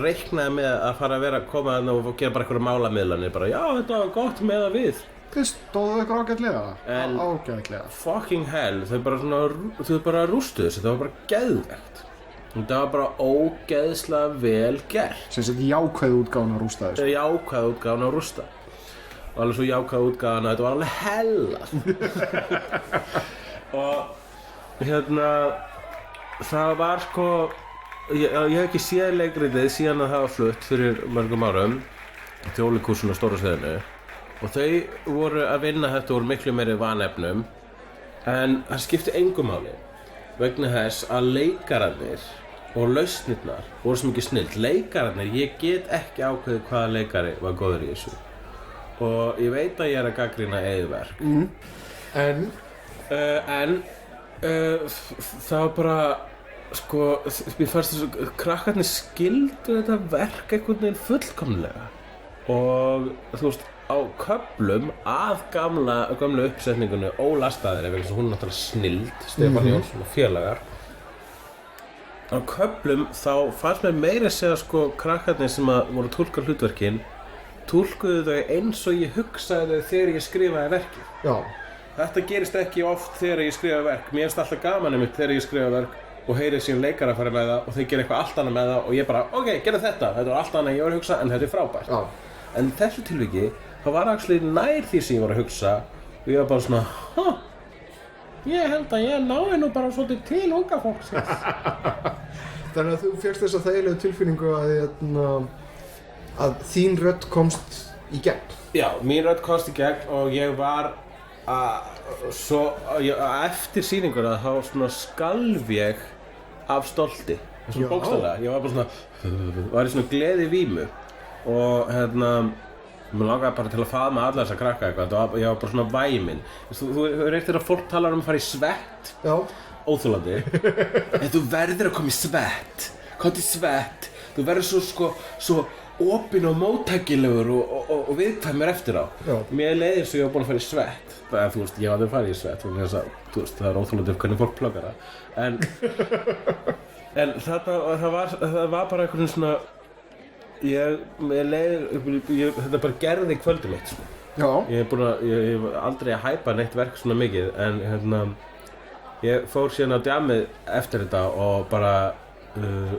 reiknaði með að fara að koma og gera bara einhverja málamiðlanir bara, já, þetta var gott með að við. Þið stóðu ykkur ágætlega? Ágætlega. Fucking hell, þau bara rústuðu þessu, það var bara geðvegt. Það var bara ógeðslega vel gert. Sem sagt jákvæð útgáfan að rústa þessu? Jákvæð útgáfan að rústa. Og alveg svo jákvæð útgáfan að þetta var alveg hellað. Og það var ég hef ekki séð leikritið síðan að það var flutt fyrir mörgum árum í Þjóðleikhúsinu á Stóra sviðinu. Og þau voru að vinna þetta úr miklu meiri vanefnum en það skipti engu máli vegna þess að leikararnir og lausnirnar voru svo mikið snilld. Leikararnir, ég get ekki ákveðið hvaða leikari var góður í þessu og ég veit að ég er að gagnrýna eigið verk. En það var bara, mér fannst þess að krakkarnir skildu þetta verk einhvern veginn fullkomlega og þú veist, á köflum að gömlu uppsetningunni Ólastaðir vegna þess að hún er náttúrulega snilld, Stefán Jónsson og félagar. Á köflum þá fannst mér meira að segja krakkarnir sem voru að túlka hlutverkin túlkuðu þau eins og ég hugsaði þau þegar ég skrifaði verkið. Já. Þetta gerist ekki oft þegar ég skrifa verk. Mér finnst alltaf gaman einmitt þegar ég skrifa verk og heyrið síðan leikara fara með það og þeir gera eitthvað allt annað með það og ég bara, ok, gerðu þetta. Þetta var allt annað en ég var að hugsa en þetta er frábært. Já. En þessu tilviki, það var actually nær því sem ég var að hugsa og ég var bara svona, ég held að ég nái nú bara svolítið til unga fólksins. Þannig að þú fékkst þessa þægilegu tilfinningu að þín rödd komst í gegn. Já, mín rödd komst í gegn og ég var eftir sýninguna þá svona skalf ég af stolti, svona bókstaflega. Ég var bara svona, var í svona gleðivímu og mér langaði bara til að faðma alla þessa krakka eitthvað, ég var bara svona væminn. Þú reyndir að fólk talar um að fara í svett, óþolandi. En þú verður að koma í svett, komdu í svett, þú verður svo opinn og móttækilegur og viðkvæmur eftir á. Mér leiði eins og ég var búinn að fara í svett. Þú veist, ég var að fara í svett vegna þess að, þú veist, það er óþolandi hvernig fólk pluggar það. En það var bara einhvern svona, þetta bara gerði kvöldið mitt, sko. Já. Ég hef aldrei að hæpa neitt verk svona mikið, en ég fór síðan á djamið eftir þetta og bara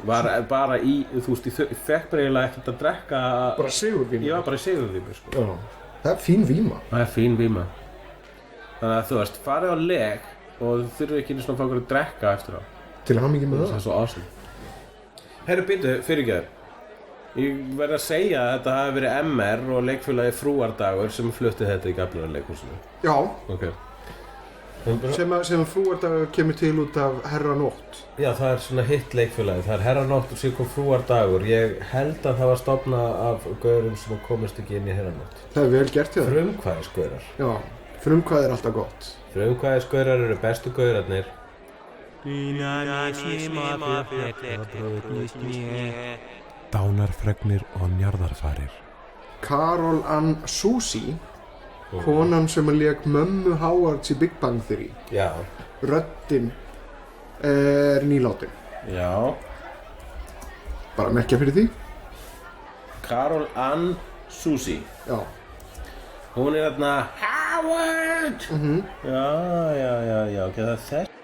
var bara í, þú veist, ég fekk bara eiginlega ekkert að drekka. Bara sigurvímu? Ég var bara í sigurvímu, sko. Já. Það er fín víma. Það er fín víma. Þannig að þú veist, farið á leg og þú þurfir ekki einu svona að fá okkur að drekka eftir á. Til hamingju með það. Það er svo awesome. Heyrðu, býttu, fyrirgefðu. Ég verð að segja að þetta hafi verið MR og leikfélagi Frúardagur sem flutti þetta í Gaflaraleikhúsinu. Já. Ok. Sem Frúardagur kemur til út af Herra Nótt. Já, það er svona hitt leikfélagi. Það er Herra Nótt og síðan kom Frúardagur. Ég held að það var stofnað af gaurum sem komist ekki inn í Herra Nótt. Það er vel gert hjá þér. Frumkvæðisgaurar. Já, frumkvæði er alltaf gott. Frumkvæðisgaurar eru bestu gaurarnir. Dánarfregnir og njarðarfarir. Carol Ann Susi, konan sem lék mömmu Howards í Big Bang Theory. Já. Röddin er nýlátin. Já. Bara merkja fyrir því. Carol Ann Susi. Já. Hún er þarna Howard! Já, ok, það er þess.